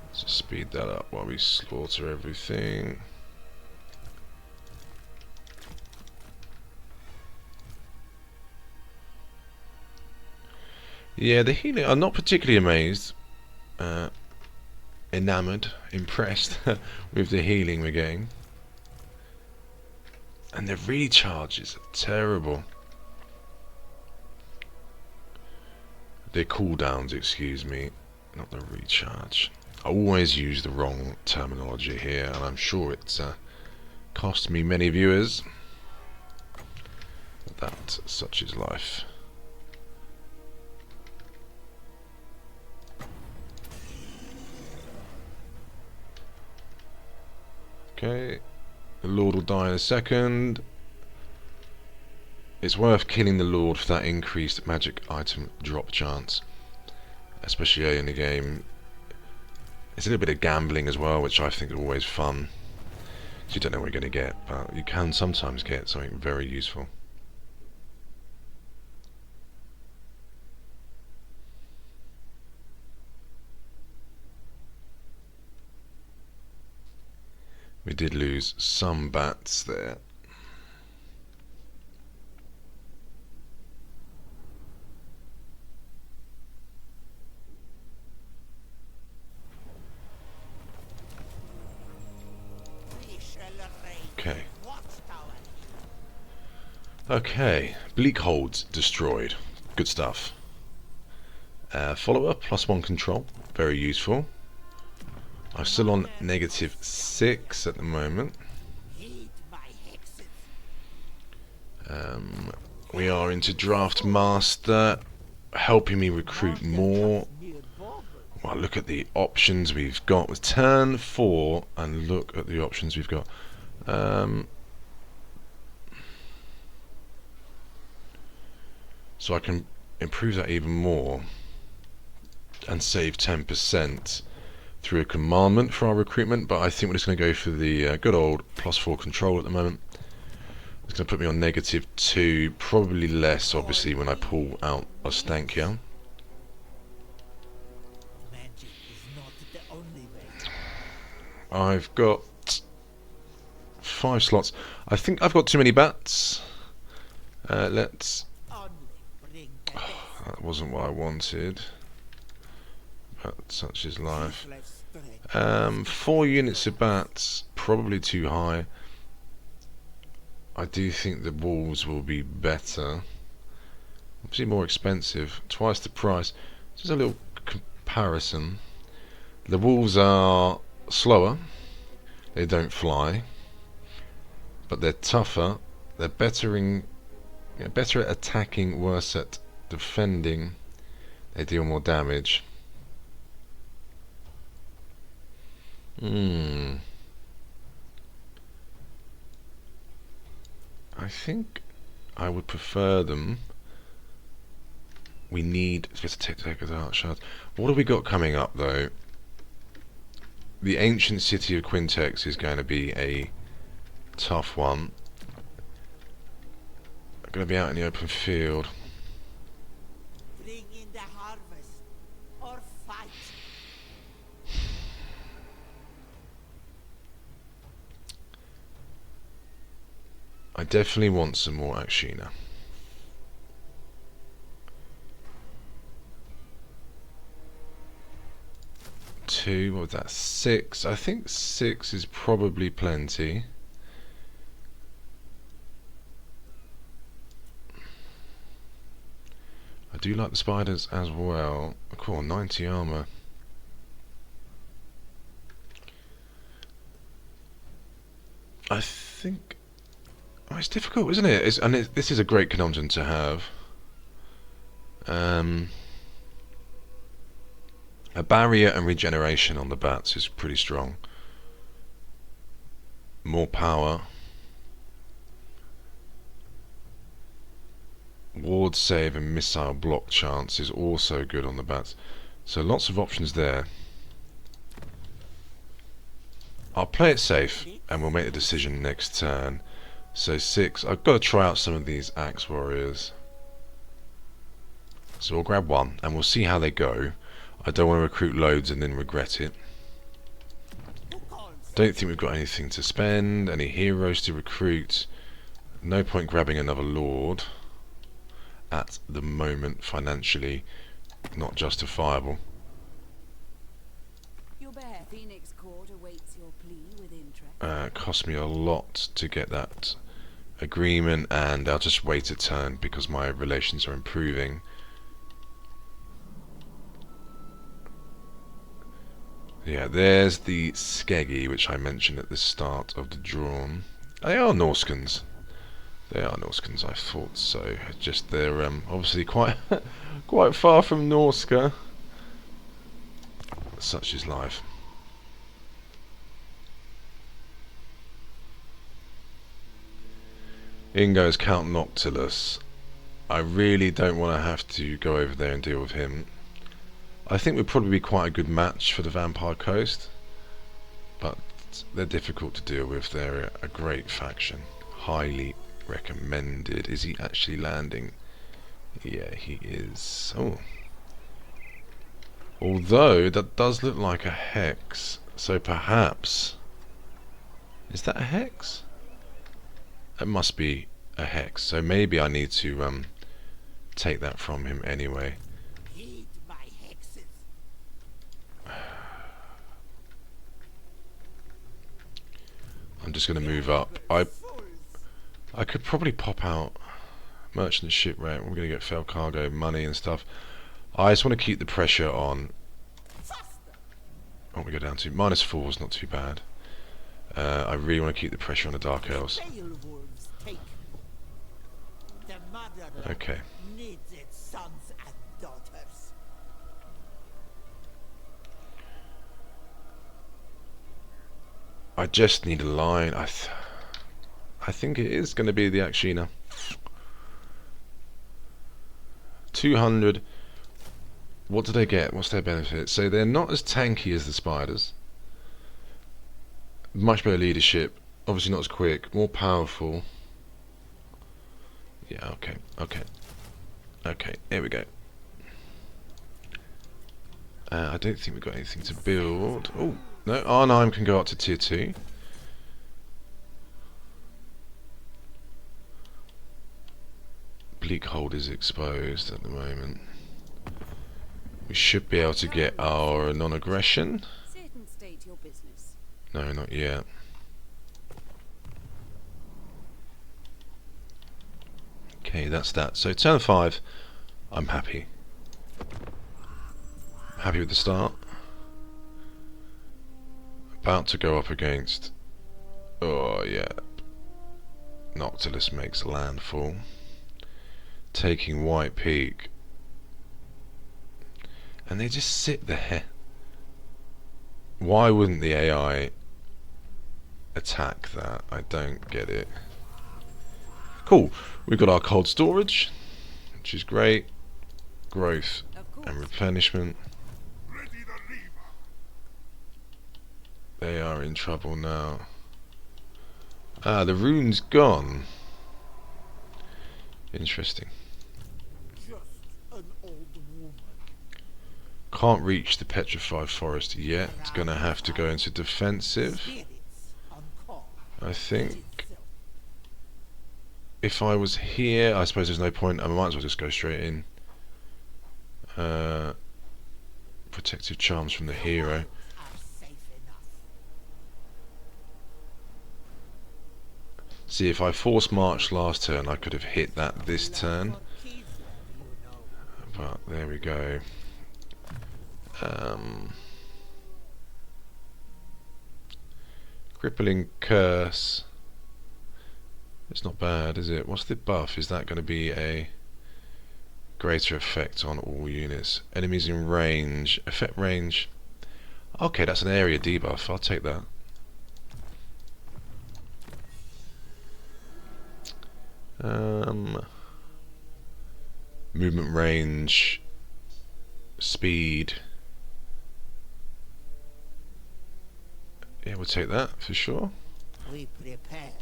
A: Let's speed that up while we slaughter everything. Yeah, the healing, I'm not particularly amazed. Enamoured, impressed with the healing we're getting. And the recharges are terrible. The cooldowns, excuse me, not the recharge. I always use the wrong terminology here, and I'm sure it's cost me many viewers. But such is life. Okay, the Lord will die in a second. it's worth killing the Lord for that increased magic item drop chance, especially early in the game. It's a little bit of gambling as well, which I think is always fun. So you don't know what you're going to get, but you can sometimes get something very useful. We did lose some bats there. Okay. Okay, Bleak Holds destroyed. Good stuff. Follower, +1 control. Very useful. I'm still on -6 at the moment. We are into Draft Master, helping me recruit more. Well, look at the options we've got with turn 4, and look at the options we've got. So I can improve that even more and save 10% through a commandment for our recruitment, but I think we're just going to go for the good old +4 control at the moment. It's going to put me on -2, probably less obviously when I pull out Ostankya. I've got 5 slots. I think I've got too many bats. Let's... that wasn't what I wanted. But such is life. 4 units of bats, probably too high. I do think the wolves will be better. Obviously more expensive, twice the price. Just a little comparison. The wolves are slower, they don't fly, but they're tougher. They're better at attacking, worse at defending. They deal more damage. I think I would prefer them. We need to take us out shards. What have we got coming up though? The ancient city of Quintex is going to be a tough one. I'm going to be out in the open field.
C: Bring in the harvest or fight.
A: I definitely want some more Akshina. Two, what was that? 6. I think 6 is probably plenty. I do like the spiders as well. Cool, 90 armor. I think... oh, it's difficult, isn't it? This is a great conundrum to have. A barrier and regeneration on the bats is pretty strong. More power. Ward save and missile block chance is also good on the bats. So lots of options there. I'll play it safe and we'll make the decision next turn. So 6, I've got to try out some of these Axe Warriors. So we'll grab 1 and we'll see how they go. I don't want to recruit loads and then regret it. Don't think we've got anything to spend, any heroes to recruit. No point grabbing another lord at the moment, financially not justifiable. Cost me a lot to get that agreement, and I'll just wait a turn because my relations are improving. Yeah, there's the Skeggy, which I mentioned at the start of the drawn. They are Norskans. They are Norskans, I thought so. Just they're obviously quite quite far from Norska. Such is life. In goes Count Noctilus. I really don't want to have to go over there and deal with him. I think we'd probably be quite a good match for the Vampire Coast, but they're difficult to deal with. They're a great faction. Highly recommended. Is he actually landing? Yeah, he is. Oh. Although, that does look like a hex. So perhaps... Is that a hex? It must be a hex. So maybe I need to take that from him anyway.
C: Heed my hexes.
A: I'm just going to move up. I could probably pop out merchant shipwreck. We're going to get failed cargo, money and stuff. I just want to keep the pressure on. What we go down to? -4 is not too bad. I really want to keep the pressure on the Dark Elves.
C: Beowulf's take. The Motherland
A: Okay.
C: needs its sons and daughters.
A: I just need a line. I think it is going to be the Akshina. 200. What do they get? What's their benefit? So they're not as tanky as the spiders. Much better leadership. Obviously not as quick. More powerful. Yeah, okay. Okay. Okay, here we go. I don't think we've got anything to build. Oh, no. Arnhem can go up to tier 2. Bleakhold is exposed at the moment. We should be able to get our non-aggression.
B: Sit and state your business.
A: No, not yet. Okay, that's that. So turn 5, I'm happy. Happy with the start. About to go up against... Oh, yeah. Noctilus makes landfall. Taking White Peak. And they just sit there. Why wouldn't the AI attack that? I don't get it. Cool. We've got our cold storage, which is great. Growth and replenishment. They are in trouble now. Ah, the rune's gone. Interesting.
C: Just an old woman.
A: Can't reach the petrified forest yet. It's gonna have to go into defensive,
C: Spirits on call.
A: I think. If I was here, I suppose there's no point. I might as well just go straight in. Protective charms from the hero.
C: Are safe enough.
A: See, if I force march last turn, I could have hit that this turn.
C: Kislev, you know.
A: But there we go. Crippling curse. It's not bad, is it? What's the buff? Is that going to be a greater effect on all units? Enemies in range. Effect range. Okay, that's an area debuff. I'll take that. Movement range. Speed. Yeah, we'll take that for sure.
C: We prepare.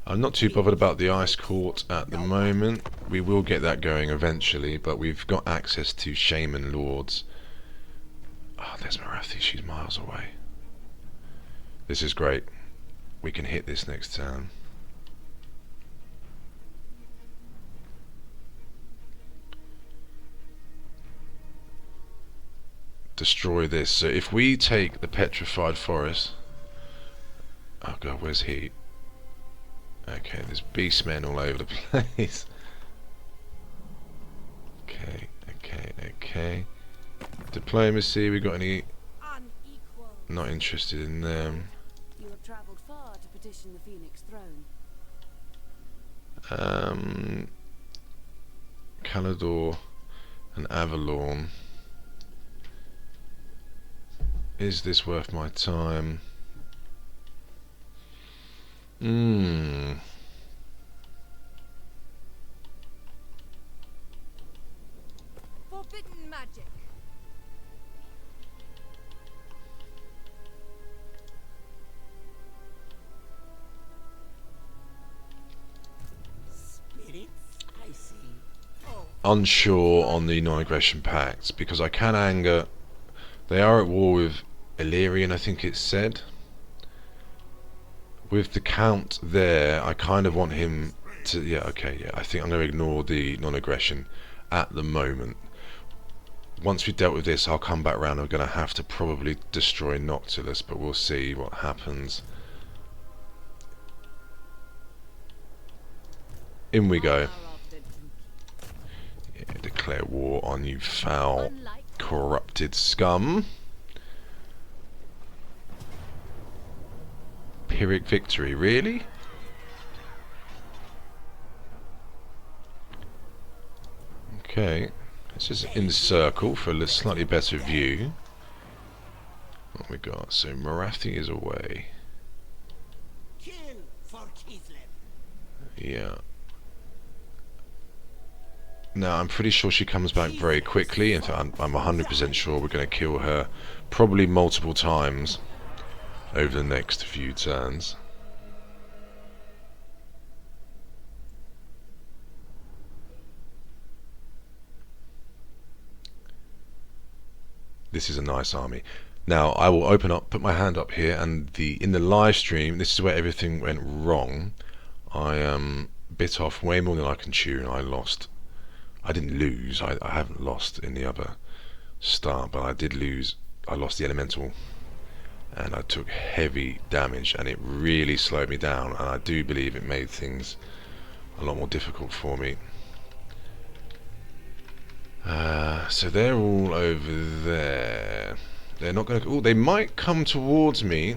A: I'm not too bothered about the ice court at the moment. We will get that going eventually, but we've got access to Shaman Lords. Oh, there's Marathi, she's miles away. This is great. We can hit this next turn. Destroy this. So if we take the petrified forest... Oh god, where's he? Okay, there's beastmen all over the place. Okay. Diplomacy, we got any...
B: Unequal.
A: Not interested in them.
B: You have travelled far to petition the Phoenix throne.
A: Calador and Avalorn. Is this worth my time?
B: forbidden magic.
C: Spirits, I see. Oh,
A: Unsure on the non-aggression pact because I can anger. They are at war with Illyrian, I think it said. With the count there, I kind of want him to. Yeah, okay, yeah. I think I'm going to ignore the non-aggression at the moment. Once we've dealt with this, I'll come back around. I'm going to have to probably destroy Noctilus, but we'll see what happens. In we go. Yeah, declare war on you foul, corrupted scum. Pyrrhic victory, really? Okay, let's just encircle for a slightly better view. What we got? So Marathi is away.
C: kill for Kislev.
A: Yeah. Now I'm pretty sure she comes back very quickly. In fact, I'm 100% sure we're going to kill her probably multiple times over the next few turns. This is a nice army. Now I will open up, put my hand up here, and in the live stream, this is where everything went wrong. I bit off way more than I can chew, and I lost. I didn't lose. I haven't lost in the other start, but I did lose. I lost the elemental, and I took heavy damage, and it really slowed me down. And I do believe it made things a lot more difficult for me. So they're all over there. They're not going to. Oh, they might come towards me.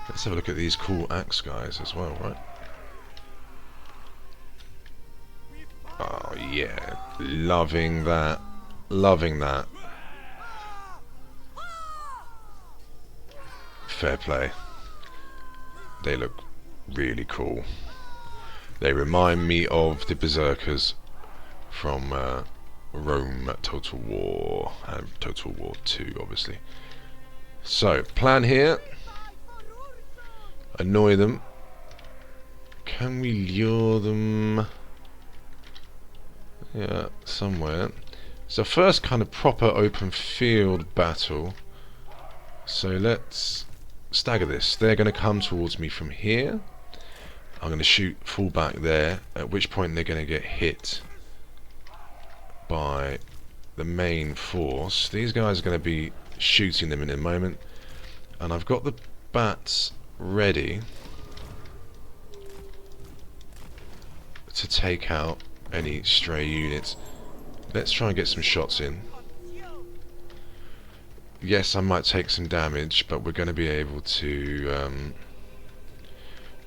A: Let's have a look at these cool axe guys as well, right? Oh yeah, loving that, loving that. Fair play. They look really cool. They remind me of the berserkers from Rome Total War and Total War 2, obviously. So, plan here. Annoy them. Can we lure them? Yeah, somewhere. It's the first kind of proper open field battle. So let's stagger this. They're going to come towards me from here. I'm going to shoot full back there, at which point they're going to get hit by the main force. These guys are going to be shooting them in a moment, and I've got the bats ready to take out any stray units. Let's try and get some shots in. Yes, I might take some damage, but we're going to be able to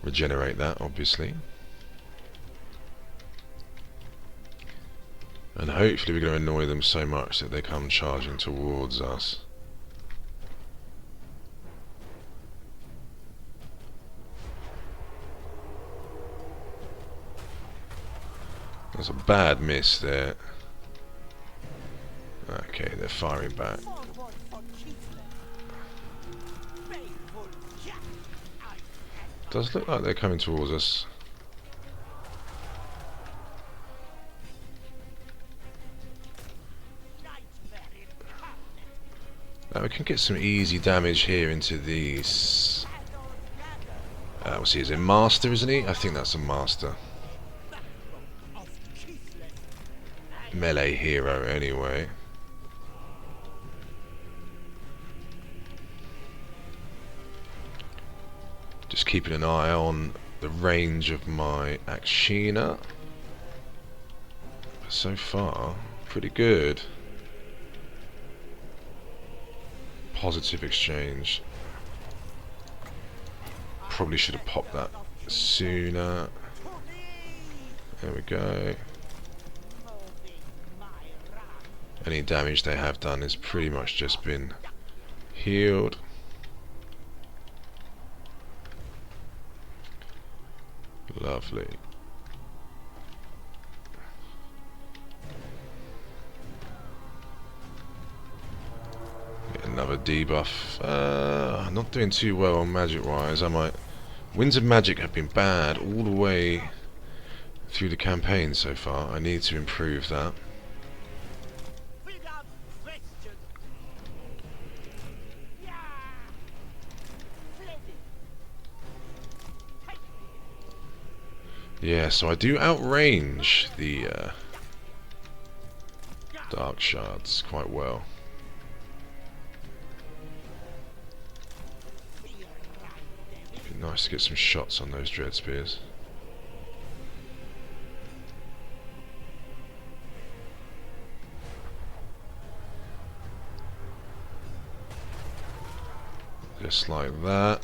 A: regenerate that, obviously. And hopefully we're going to annoy them so much that they come charging towards us. There's a bad miss there. Okay, they're firing back. Does look like they're coming towards us. Now we can get some easy damage here into these. We'll see, is it Master, isn't he? I think that's a Master. Melee hero, anyway. Just keeping an eye on the range of my Akshina. So far, pretty good. Positive exchange. Probably should have popped that sooner. There we go. Any damage they have done has pretty much just been healed. Lovely. debuff. Not doing too well on magic wise. I might. Winds of Magic have been bad all the way through the campaign so far. I need to improve that.
C: Without question. Yeah. Splendid. Take
A: Yeah, so I do outrange the Dark Shards quite well. Be nice to get some shots on those Dread Spears. Just like that.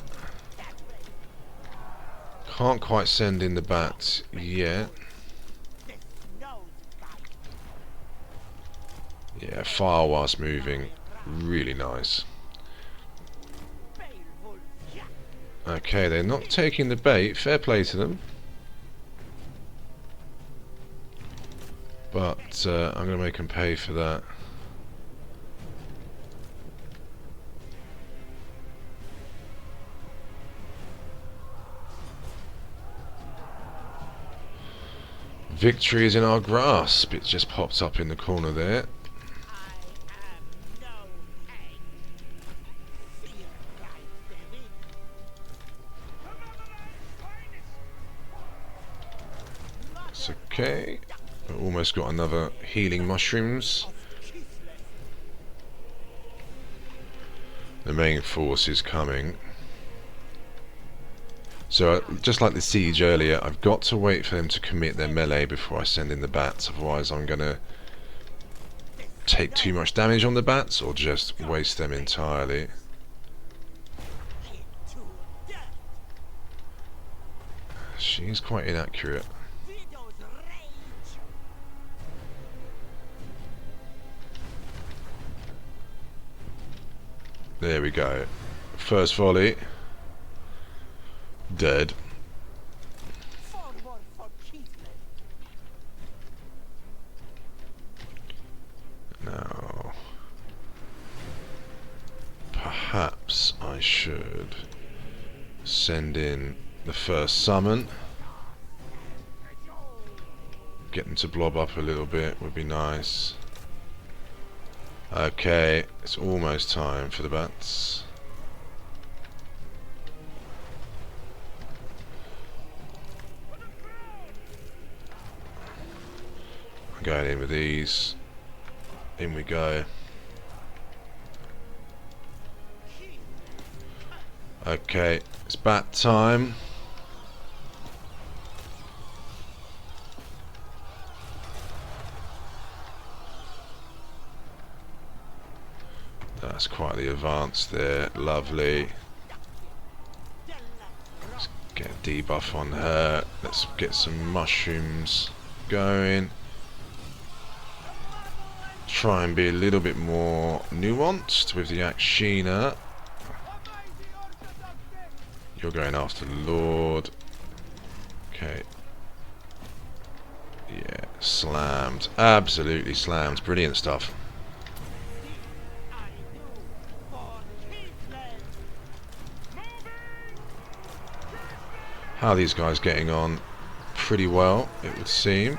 A: Can't quite send in the bats yet. Yeah, fire whilst moving. Really nice. Okay, they're not taking the bait. Fair play to them. But I'm going to make them pay for that. Victory is in our grasp. It just popped up in the corner there. It's okay. We've almost got another healing mushrooms. The main force is coming. So, just like the siege earlier, I've got to wait for them to commit their melee before I send in the bats, otherwise I'm going to take too much damage on the bats or just waste them entirely. She's quite inaccurate. There we go. First volley. Dead. Now, perhaps I should send in the first summon. Get them to blob up a little bit would be nice. Okay, it's almost time for the bats. I'm going in with these. In we go. Okay, it's bat time. That's quite the advance there. Lovely. Let's get a debuff on her. Let's get some mushrooms going. Try and be a little bit more nuanced with the Akshina. You're going after the Lord. Okay. Yeah, slammed. Absolutely slammed. Brilliant stuff. How are these guys getting on? Pretty well, it would seem.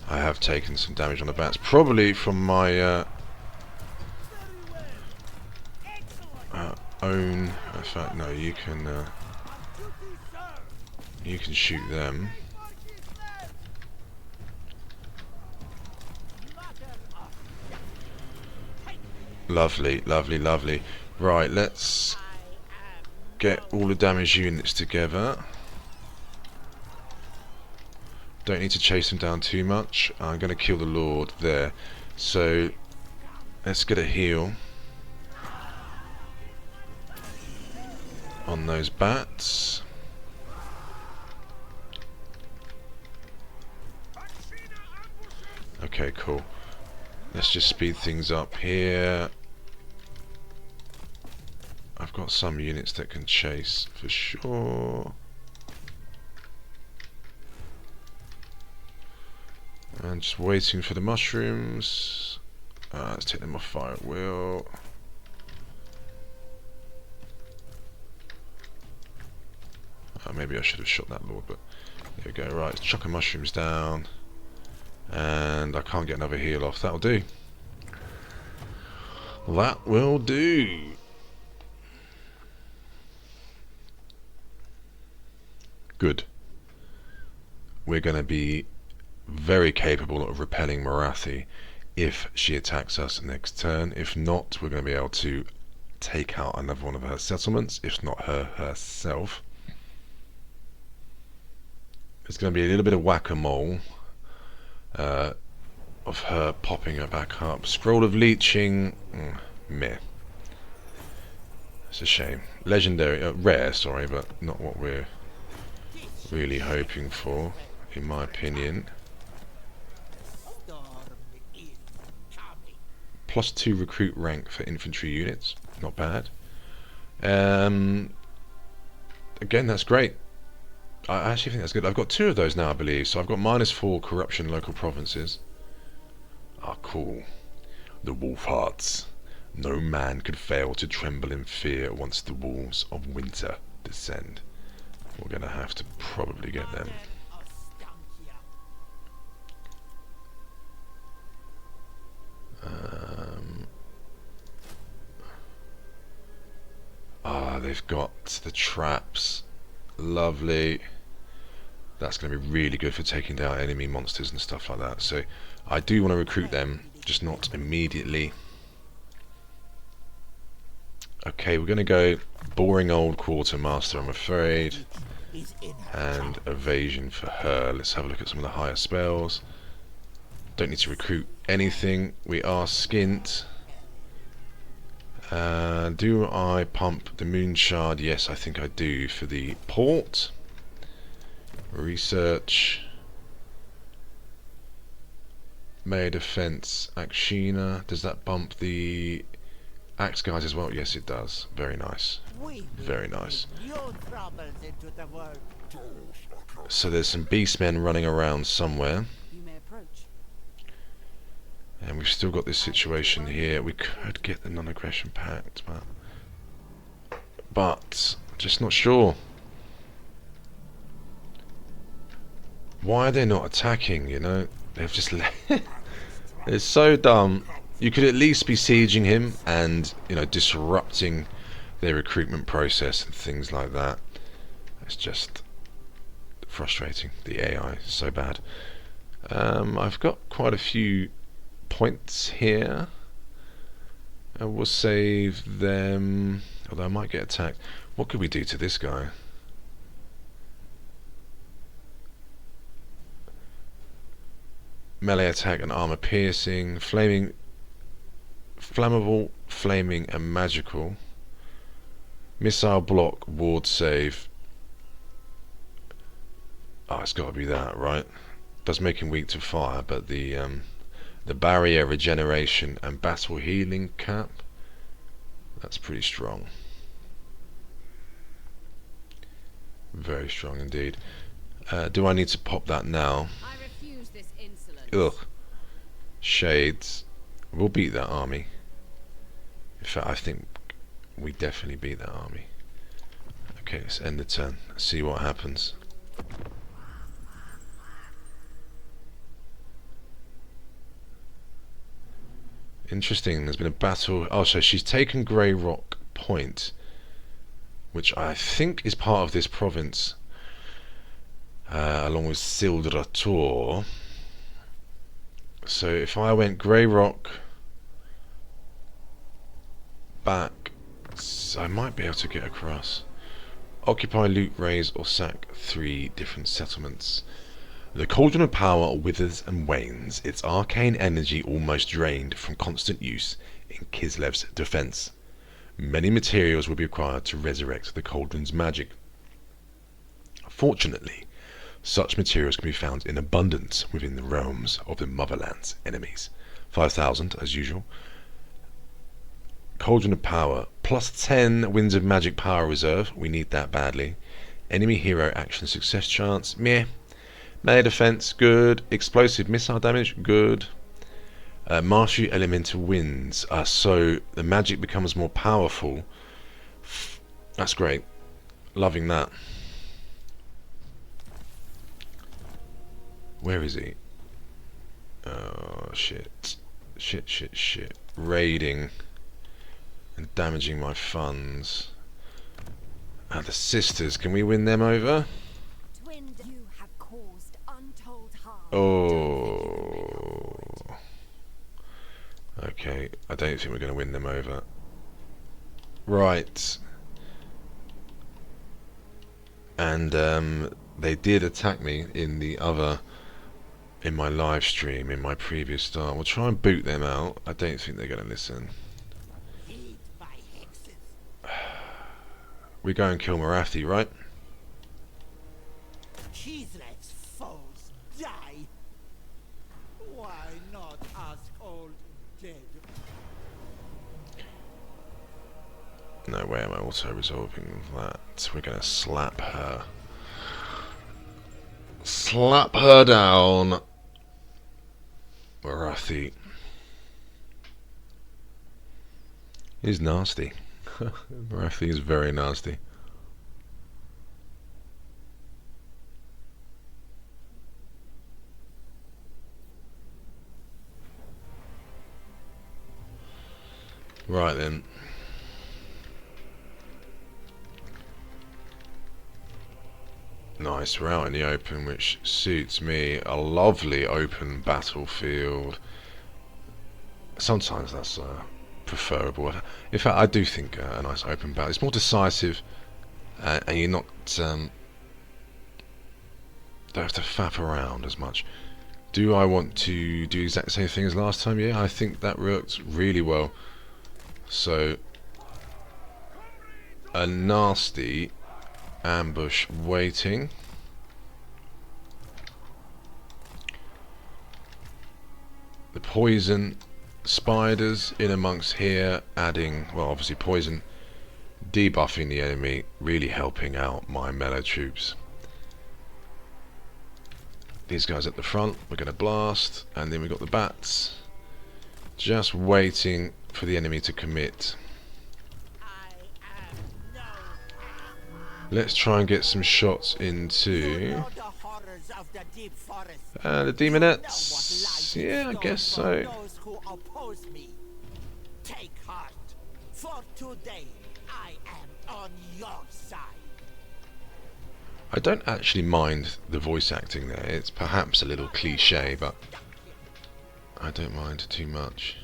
A: I have taken some damage on the bats, probably from my own. In fact, no, you can shoot them. Lovely, lovely, lovely. Right, let's get all the damage units together. Don't need to chase them down too much. I'm going to kill the Lord there. So, let's get a heal on those bats. Okay, cool. Let's just speed things up here. I've got some units that can chase for sure. And just waiting for the mushrooms. Let's take them off fire at will. Maybe I should have shot that lord, but there we go. Right, let's chuck the mushrooms down. And I can't get another heal off. That'll do. That will do. Good. We're going to be very capable of repelling Marathi if she attacks us next turn. If not, we're going to be able to take out another one of her settlements, if not her herself. There's going to be a little bit of whack-a-mole of her popping her back up. Scroll of Leeching, meh. It's a shame. Legendary, rare, sorry, but not what we're really hoping for, in my opinion. +2 recruit rank for infantry units, not bad. Again, that's great. I actually think that's good. I've got 2 of those now, I believe. So I've got -4 corruption local provinces. Ah, cool. The wolf hearts. No man could fail to tremble in fear once the wolves of winter descend. We're going to have to probably get them. They've got the traps. Lovely. That's going to be really good for taking down enemy monsters and stuff like that. So I do want to recruit them, just not immediately. Okay, we're going to go boring old quartermaster, I'm afraid, and evasion for her. Let's have a look at some of the higher spells. Don't need to recruit anything. We are skint. Do I pump the moon shard? Yes, I think I do, for the port. Research. Melee defense. Akshina. Does that bump the axe guys as well? Yes, it does. Very nice. Very nice. So there's some beastmen running around somewhere. And we've still got this situation here. We could get the non-aggression pact, but just not sure. Why are they not attacking, you know? They've just it's so dumb. You could at least be sieging him and, you know, disrupting their recruitment process and things like that. It's just frustrating. The AI is so bad. I've got quite a few points here. I will save them, although I might get attacked. What could we do to this guy? Melee attack and armor piercing, flaming, flammable, flaming and magical. Missile block, ward save. Oh, it's got to be that, right? Does make him weak to fire, but the barrier regeneration and battle healing cap, that's pretty strong. Very strong indeed. Do I need to pop that now?
D: I refuse this insolence.
A: Ugh. Shades. We'll beat that army. In fact, I think we definitely beat that army. Okay, let's end the turn. Let's see what happens. Interesting, there's been a battle. Oh, so she's taken Grey Rock Point, which I think is part of this province, along with Sildrator. So if I went Grey Rock back, so I might be able to get across. Occupy, loot, raise, or sack 3 different settlements. The Cauldron of Power withers and wanes, its arcane energy almost drained from constant use in Kislev's defense. Many materials will be required to resurrect the Cauldron's magic. Fortunately, such materials can be found in abundance within the realms of the Motherland's enemies. 5,000 as usual. Cauldron of Power, +10 Winds of Magic Power Reserve, we need that badly. Enemy hero action success chance, meh. Melee defense, good. Explosive missile damage, good. Mastery elemental winds. So the magic becomes more powerful. That's great. Loving that. Where is he? Oh, shit. Shit. Raiding and damaging my funds. The sisters, can we win them over?
B: You have caused untold harm.
A: Oh. Okay, I don't think we're going to win them over. Right. And they did attack me in my live stream, in my previous start. We'll try and boot them out. I don't think they're going to listen.
C: Heed my hexes.
A: We go and kill Marathi, right?
C: Kislev's foes die. Why not ask old dead?
A: No way am I auto-resolving that. We're going to slap her. Slap her down. Marathi. He's nasty. Marathi is very nasty. Right then. Nice, we're out in the open, which suits me. A lovely open battlefield. Sometimes that's preferable. In fact, I do think a nice open battle. It's more decisive, and you're not don't have to faff around as much. Do I want to do the exact same thing as last time? Yeah, I think that worked really well. So, a nasty ambush waiting. The poison spiders in amongst here, adding, well, obviously poison, debuffing the enemy, really helping out my melee troops. These guys at the front, we're going to blast, and then we've got the bats just waiting for the enemy to commit. Let's try and get some shots into the demonettes. Yeah, I guess so.
C: Take heart, for today I am on your side.
A: I don't actually mind the voice acting there. It's perhaps a little cliche, but I don't mind too much.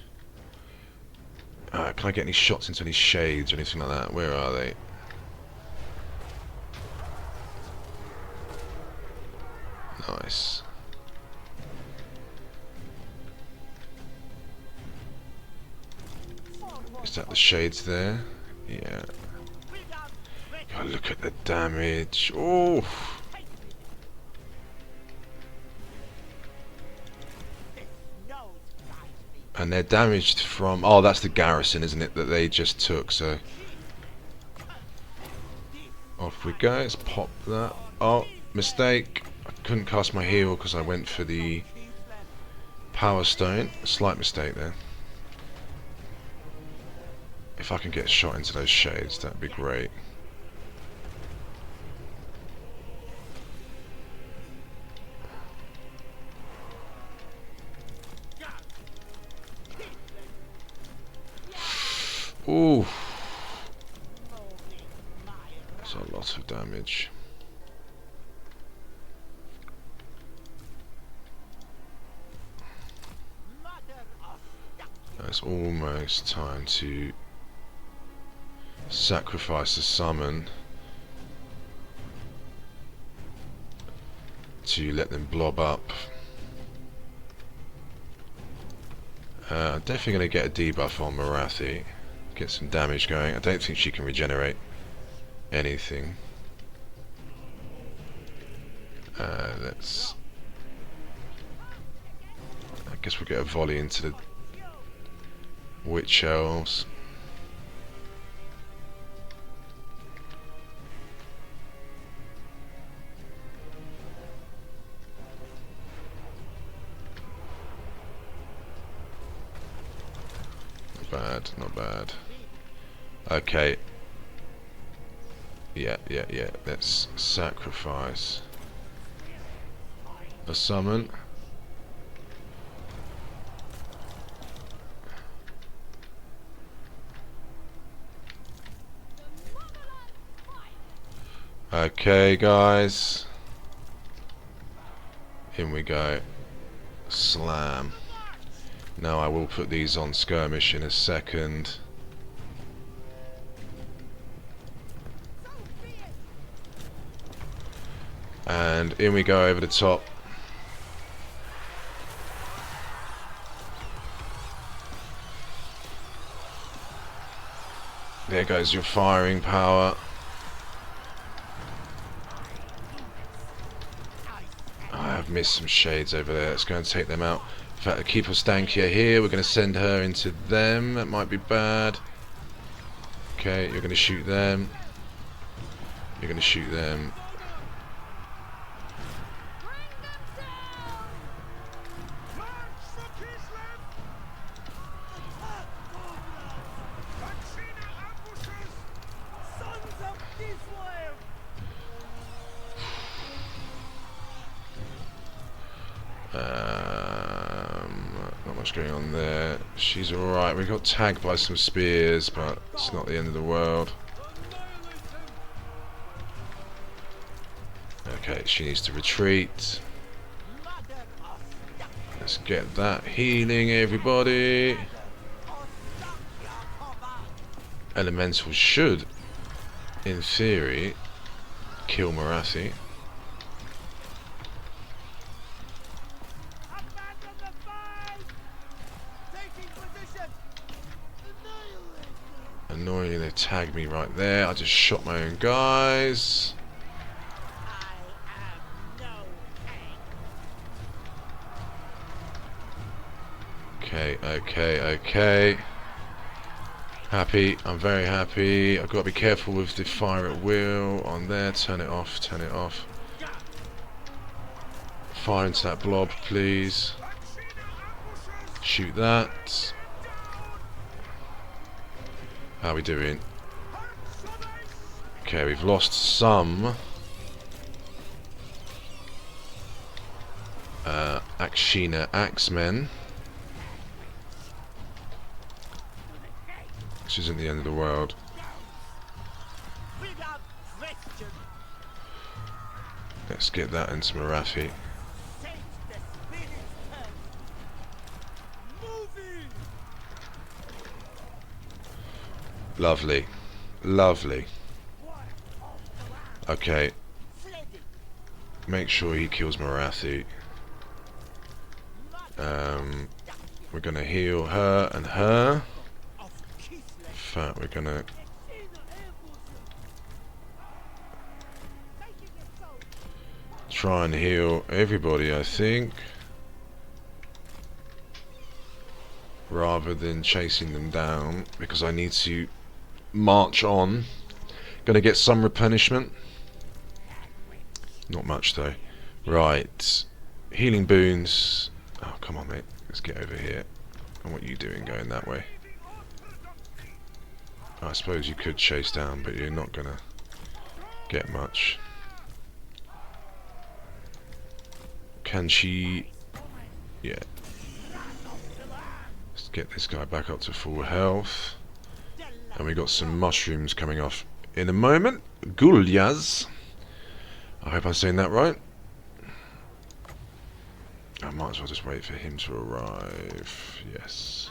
A: Can I get any shots into any shades or anything like that? Where are they? Nice. Is that the shades there? Yeah. God, look at the damage. Oh. And they're damaged from... Oh, that's the garrison, isn't it? That they just took, so... Off we go. Let's pop that. Oh, mistake. I couldn't cast my heal because I went for the power stone. Slight mistake there. If I can get shot into those shades, that'd be great. Ooh. That's a lot of damage. It's almost time to sacrifice the summon to let them blob up. I'm definitely going to get a debuff on Marathi, get some damage going. I don't think she can regenerate anything. Let's... I guess we'll get a volley into the witch elves. bad, not bad. Okay. Yeah. Let's sacrifice a summon. Okay, guys. In we go. Slam. Now I will put these on skirmish in a second. And in we go over the top. There goes your firing power. I have missed some shades over there. Let's go and take them out. In fact, keep Ostankya here. We're going to send her into them. That might be bad. Okay, you're going to shoot them. You're going to shoot them. Not much going on there. She's alright. We got tagged by some spears, but it's not the end of the world. Okay, she needs to retreat. Let's get that healing, everybody. Elemental should, in theory, kill Marathi. Annoyingly, they tagged me right there. I just shot my own guys. Okay. Happy. I'm very happy. I've got to be careful with the fire at will on there. Turn it off. Fire into that blob, please. Shoot that. How are we doing? Okay, we've lost some Akshina Axe men, which isn't the end of the world. Let's get that into Marathi. Lovely. Okay. Make sure he kills Marathi. We're gonna heal her and her. In fact, we're gonna try and heal everybody, I think, rather than chasing them down, because I need to march on. Gonna get some replenishment. Not much though. Right. Healing boons. Oh, come on, mate. Let's get over here. And what are you doing going that way? I suppose you could chase down, but you're not gonna get much. Can she... Yeah. Let's get this guy back up to full health. And we got some mushrooms coming off in a moment. Gulyas. I hope I'm saying that right. I might as well just wait for him to arrive. Yes.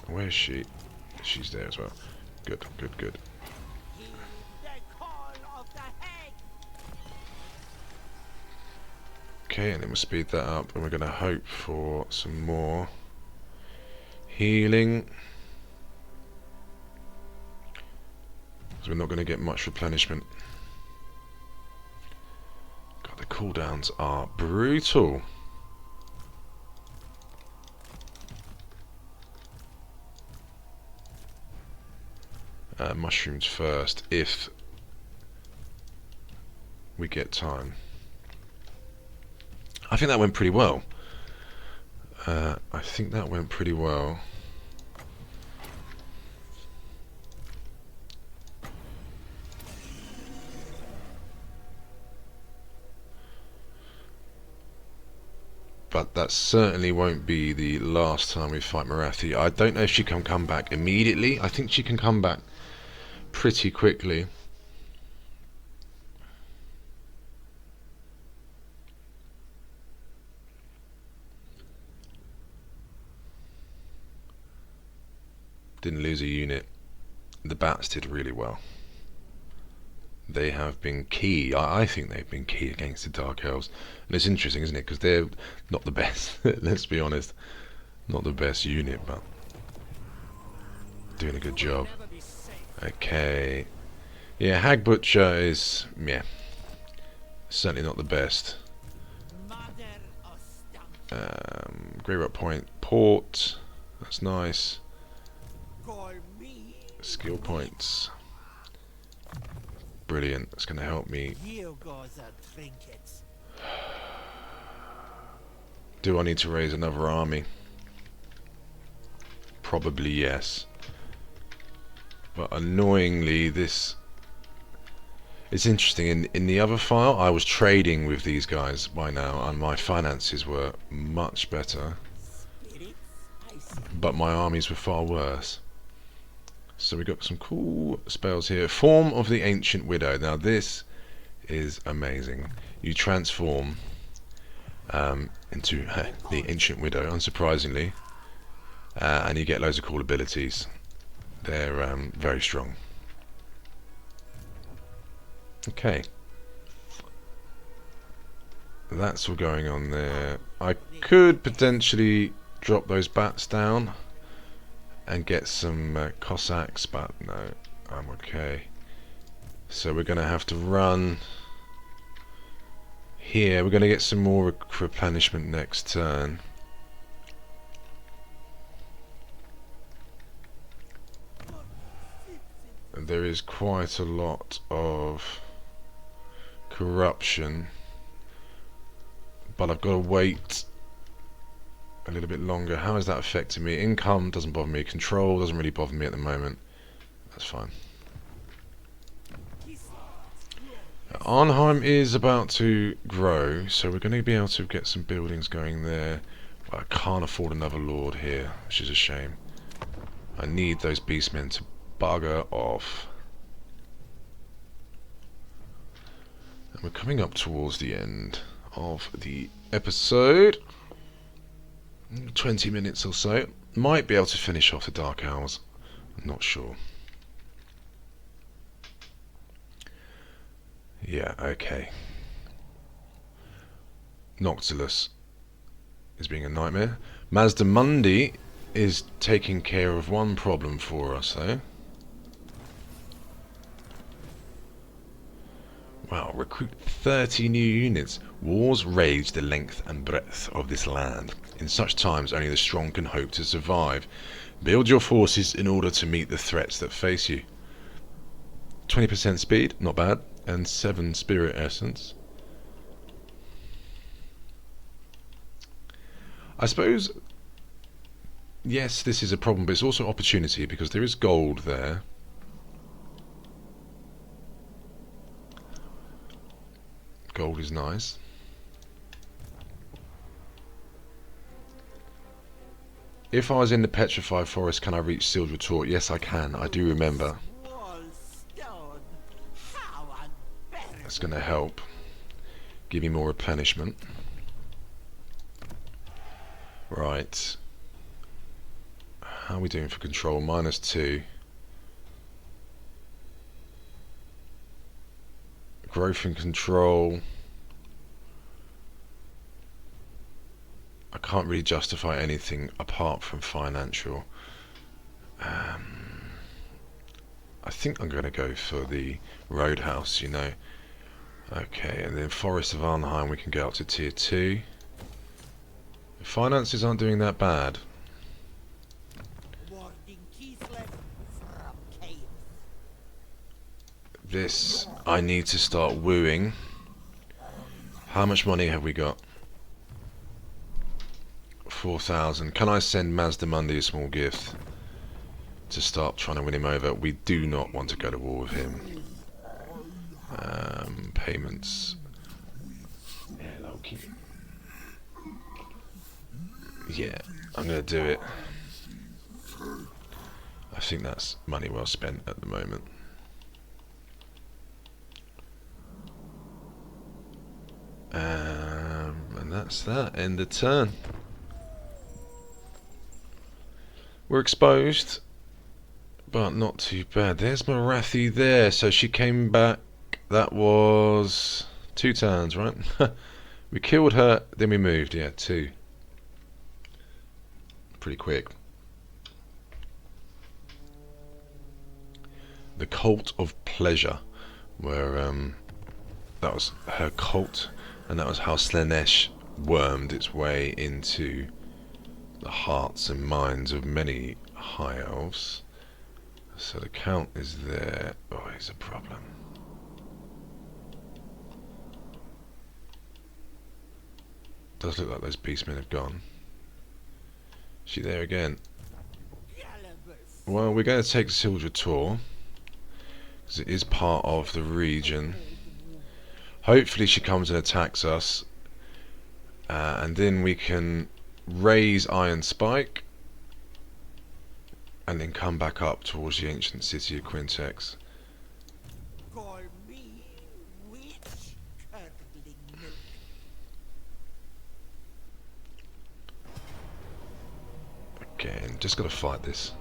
A: Where is she? She's there as well. Good. Okay, and then we'll speed that up, and we're going to hope for some more healing. Because we're not going to get much replenishment. God, the cooldowns are brutal. Mushrooms first, if we get time. I think that went pretty well. but that certainly won't be the last time we fight Marathi. I don't know if she can come back immediately. I think she can come back pretty quickly. Didn't lose a unit. The bats did really well. They have been key. I think they've been key against the Dark Elves. And it's interesting, isn't it? Because they're not the best. Let's be honest. Not the best unit, but doing a good job. Okay. Yeah, Hag Butcher is, yeah, certainly not the best. Grey Rock Point Port. That's nice. Skill points. Brilliant. That's going to help me. Do I need to raise another army? Probably yes. But annoyingly, this... It's interesting. In the other file, I was trading with these guys by now, and my finances were much better. But my armies were far worse. So we got some cool spells here. Form of the Ancient Widow. Now this is amazing. You transform into the Ancient Widow, unsurprisingly, and you get loads of cool abilities. They're very strong. Okay. That's all going on there. I could potentially drop those bats down and get some Cossacks, but no, I'm okay. So we're going to have to run here. We're going to get some more replenishment next turn. And there is quite a lot of corruption, but I've got to wait a little bit longer. How is that affecting me? Income doesn't bother me. Control doesn't really bother me at the moment. That's fine. Arnheim is about to grow, so we're going to be able to get some buildings going there. But I can't afford another lord here, which is a shame. I need those beastmen to bugger off. And we're coming up towards the end of the episode. 20 minutes or so. Might be able to finish off the Dark Owls. I'm not sure. Yeah, okay. Noctilus is being a nightmare. Mazda Mundi is taking care of one problem for us, though. Wow, recruit 30 new units. Wars rage the length and breadth of this land. In such times, only the strong can hope to survive. Build your forces in order to meet the threats that face you. 20% speed, not bad, and 7 spirit essence. I suppose, yes, this is a problem, but it's also opportunity because there is gold there. Gold is nice. If I was in the petrified forest, can I reach sealed retort? Yes, I can. I do remember. That's going to help. Give me more replenishment. Right. How are we doing for control? -2. Growth and control. I can't really justify anything apart from financial. I think I'm going to go for the roadhouse, you know. Okay, and then Forest of Arnheim we can go up to tier 2. Finances aren't doing that bad. This, I need to start wooing. How much money have we got? 4,000. Can I send Mazda Mundi a small gift to start trying to win him over? We do not want to go to war with him. Payments. Yeah, I'm going to do it. I think that's money well spent at the moment. And that's that. End of turn. We're exposed, but not too bad. There's Marathi there, so she came back. That was 2 turns, right? We killed her, then we moved. Yeah, 2. Pretty quick. The Cult of Pleasure, where that was her cult, and that was how Slanesh wormed its way into the hearts and minds of many high elves. So the count is there. Oh, he's a problem. Does look like those beastmen have gone. Is she there again? Well, we're going to take Sildra Tor, because it is part of the region. Hopefully she comes and attacks us, and then we can raise Iron Spike and then come back up towards the ancient city of Quintex.
C: Call me witch curdling milk.
A: Again, just gotta fight this.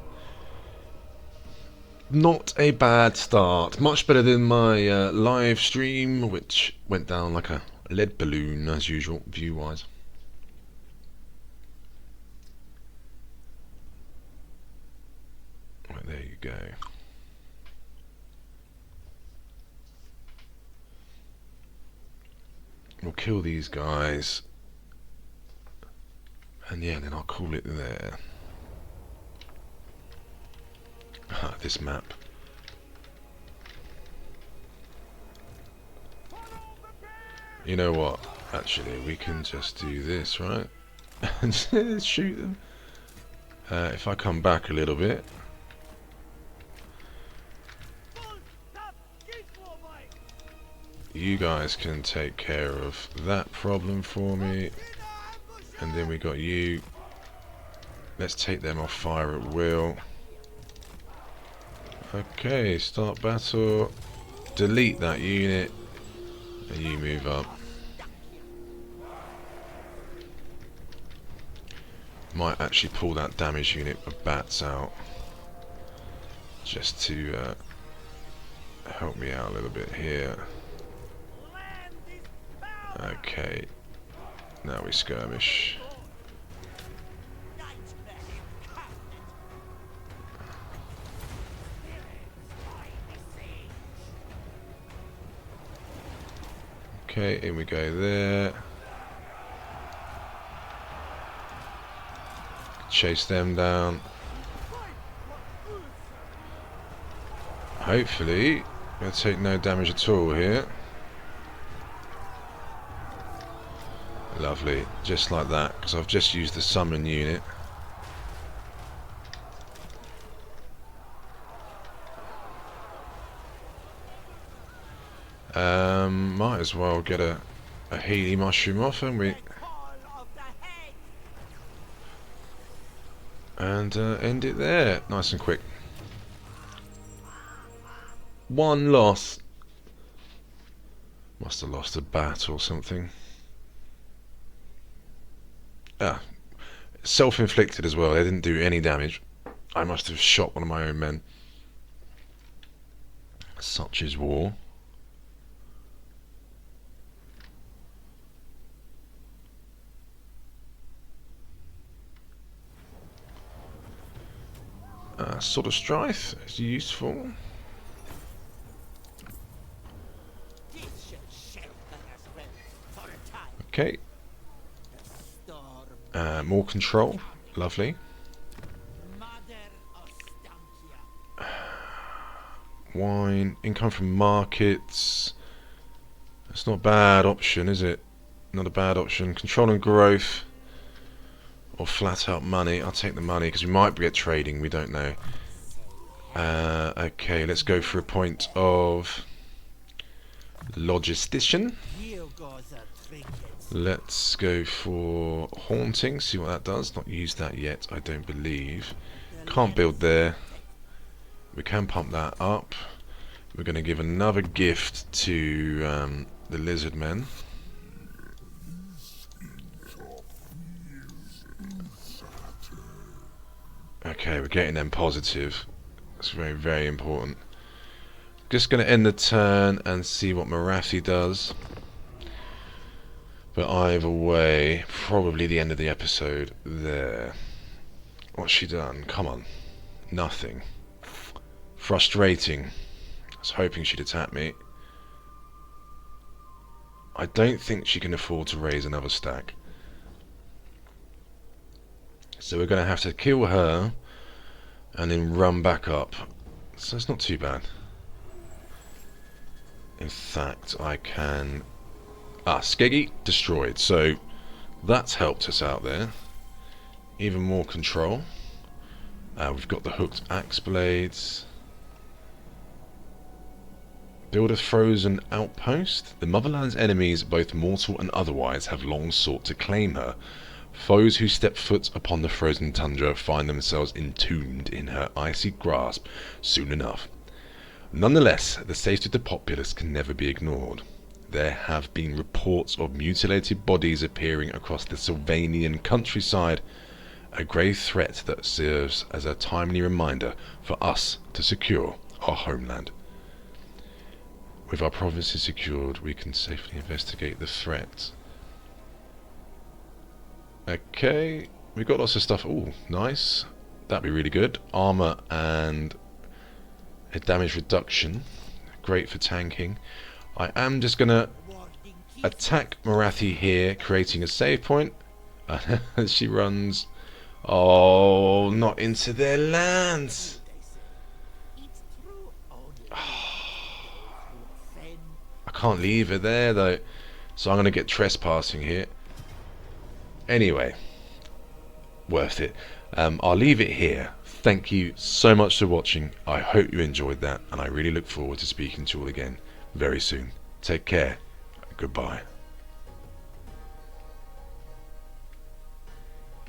A: Not a bad start. Much better than my live stream, which went down like a lead balloon as usual, view-wise. Right, there you go. We'll kill these guys. And yeah, then I'll call it there. This map. You know what? Actually, we can just do this, right? And shoot them. If I come back a little bit. You guys can take care of that problem for me. And then we got you. Let's take them off fire at will. Okay, start battle. Delete that unit. And you move up. Might actually pull that damage unit of bats out. Just to help me out a little bit here. Okay. Now we skirmish. Okay, in we go there. Chase them down. Hopefully, we'll take no damage at all here. Lovely, just like that, because I've just used the summon unit. Might as well get a Healy mushroom off, haven't we? And end it there, nice and quick. 1 loss. Must have lost a bat or something. Ah, self-inflicted as well. They didn't do any damage. I must have shot one of my own men. Such is war. Sword of Strife is useful. Okay. More control. Lovely. Wine. Income from markets. That's not a bad option, is it? Not a bad option. Control and growth. Or flat out money. I'll take the money because we might get trading. We don't know. Okay, let's go for a point of logistician. Let's go for haunting, see what that does. Not used that yet, I don't believe. Can't build there. We can pump that up. We're going to give another gift to the lizard men. Okay, we're getting them positive. That's very, very important. Just going to end the turn and see what Marathi does. But either way, probably the end of the episode there. What's she done? Come on. Nothing. Frustrating. I was hoping she'd attack me. I don't think she can afford to raise another stack. So we're going to have to kill her and then run back up. So it's not too bad. In fact, I can... Skeggy destroyed. So that's helped us out there. Even more control. We've got the hooked axe blades. Build a frozen outpost. The Motherland's enemies, both mortal and otherwise, have long sought to claim her. Foes who step foot upon the frozen tundra find themselves entombed in her icy grasp soon enough. Nonetheless, the safety of the populace can never be ignored. There have been reports of mutilated bodies appearing across the Sylvanian countryside, a grave threat that serves as a timely reminder for us to secure our homeland. With our provinces secured, we can safely investigate the threat. Okay, we've got lots of stuff. Ooh, nice. That'd be really good. Armor and a damage reduction. Great for tanking. I am just going to attack Marathi here, creating a save point. As she runs... Oh, not into their lands! I can't leave her there, though. So I'm going to get trespassing here. Anyway, worth it. I'll leave it here. Thank you so much for watching. I hope you enjoyed that, and I really look forward to speaking to you all again very soon. Take care. Goodbye.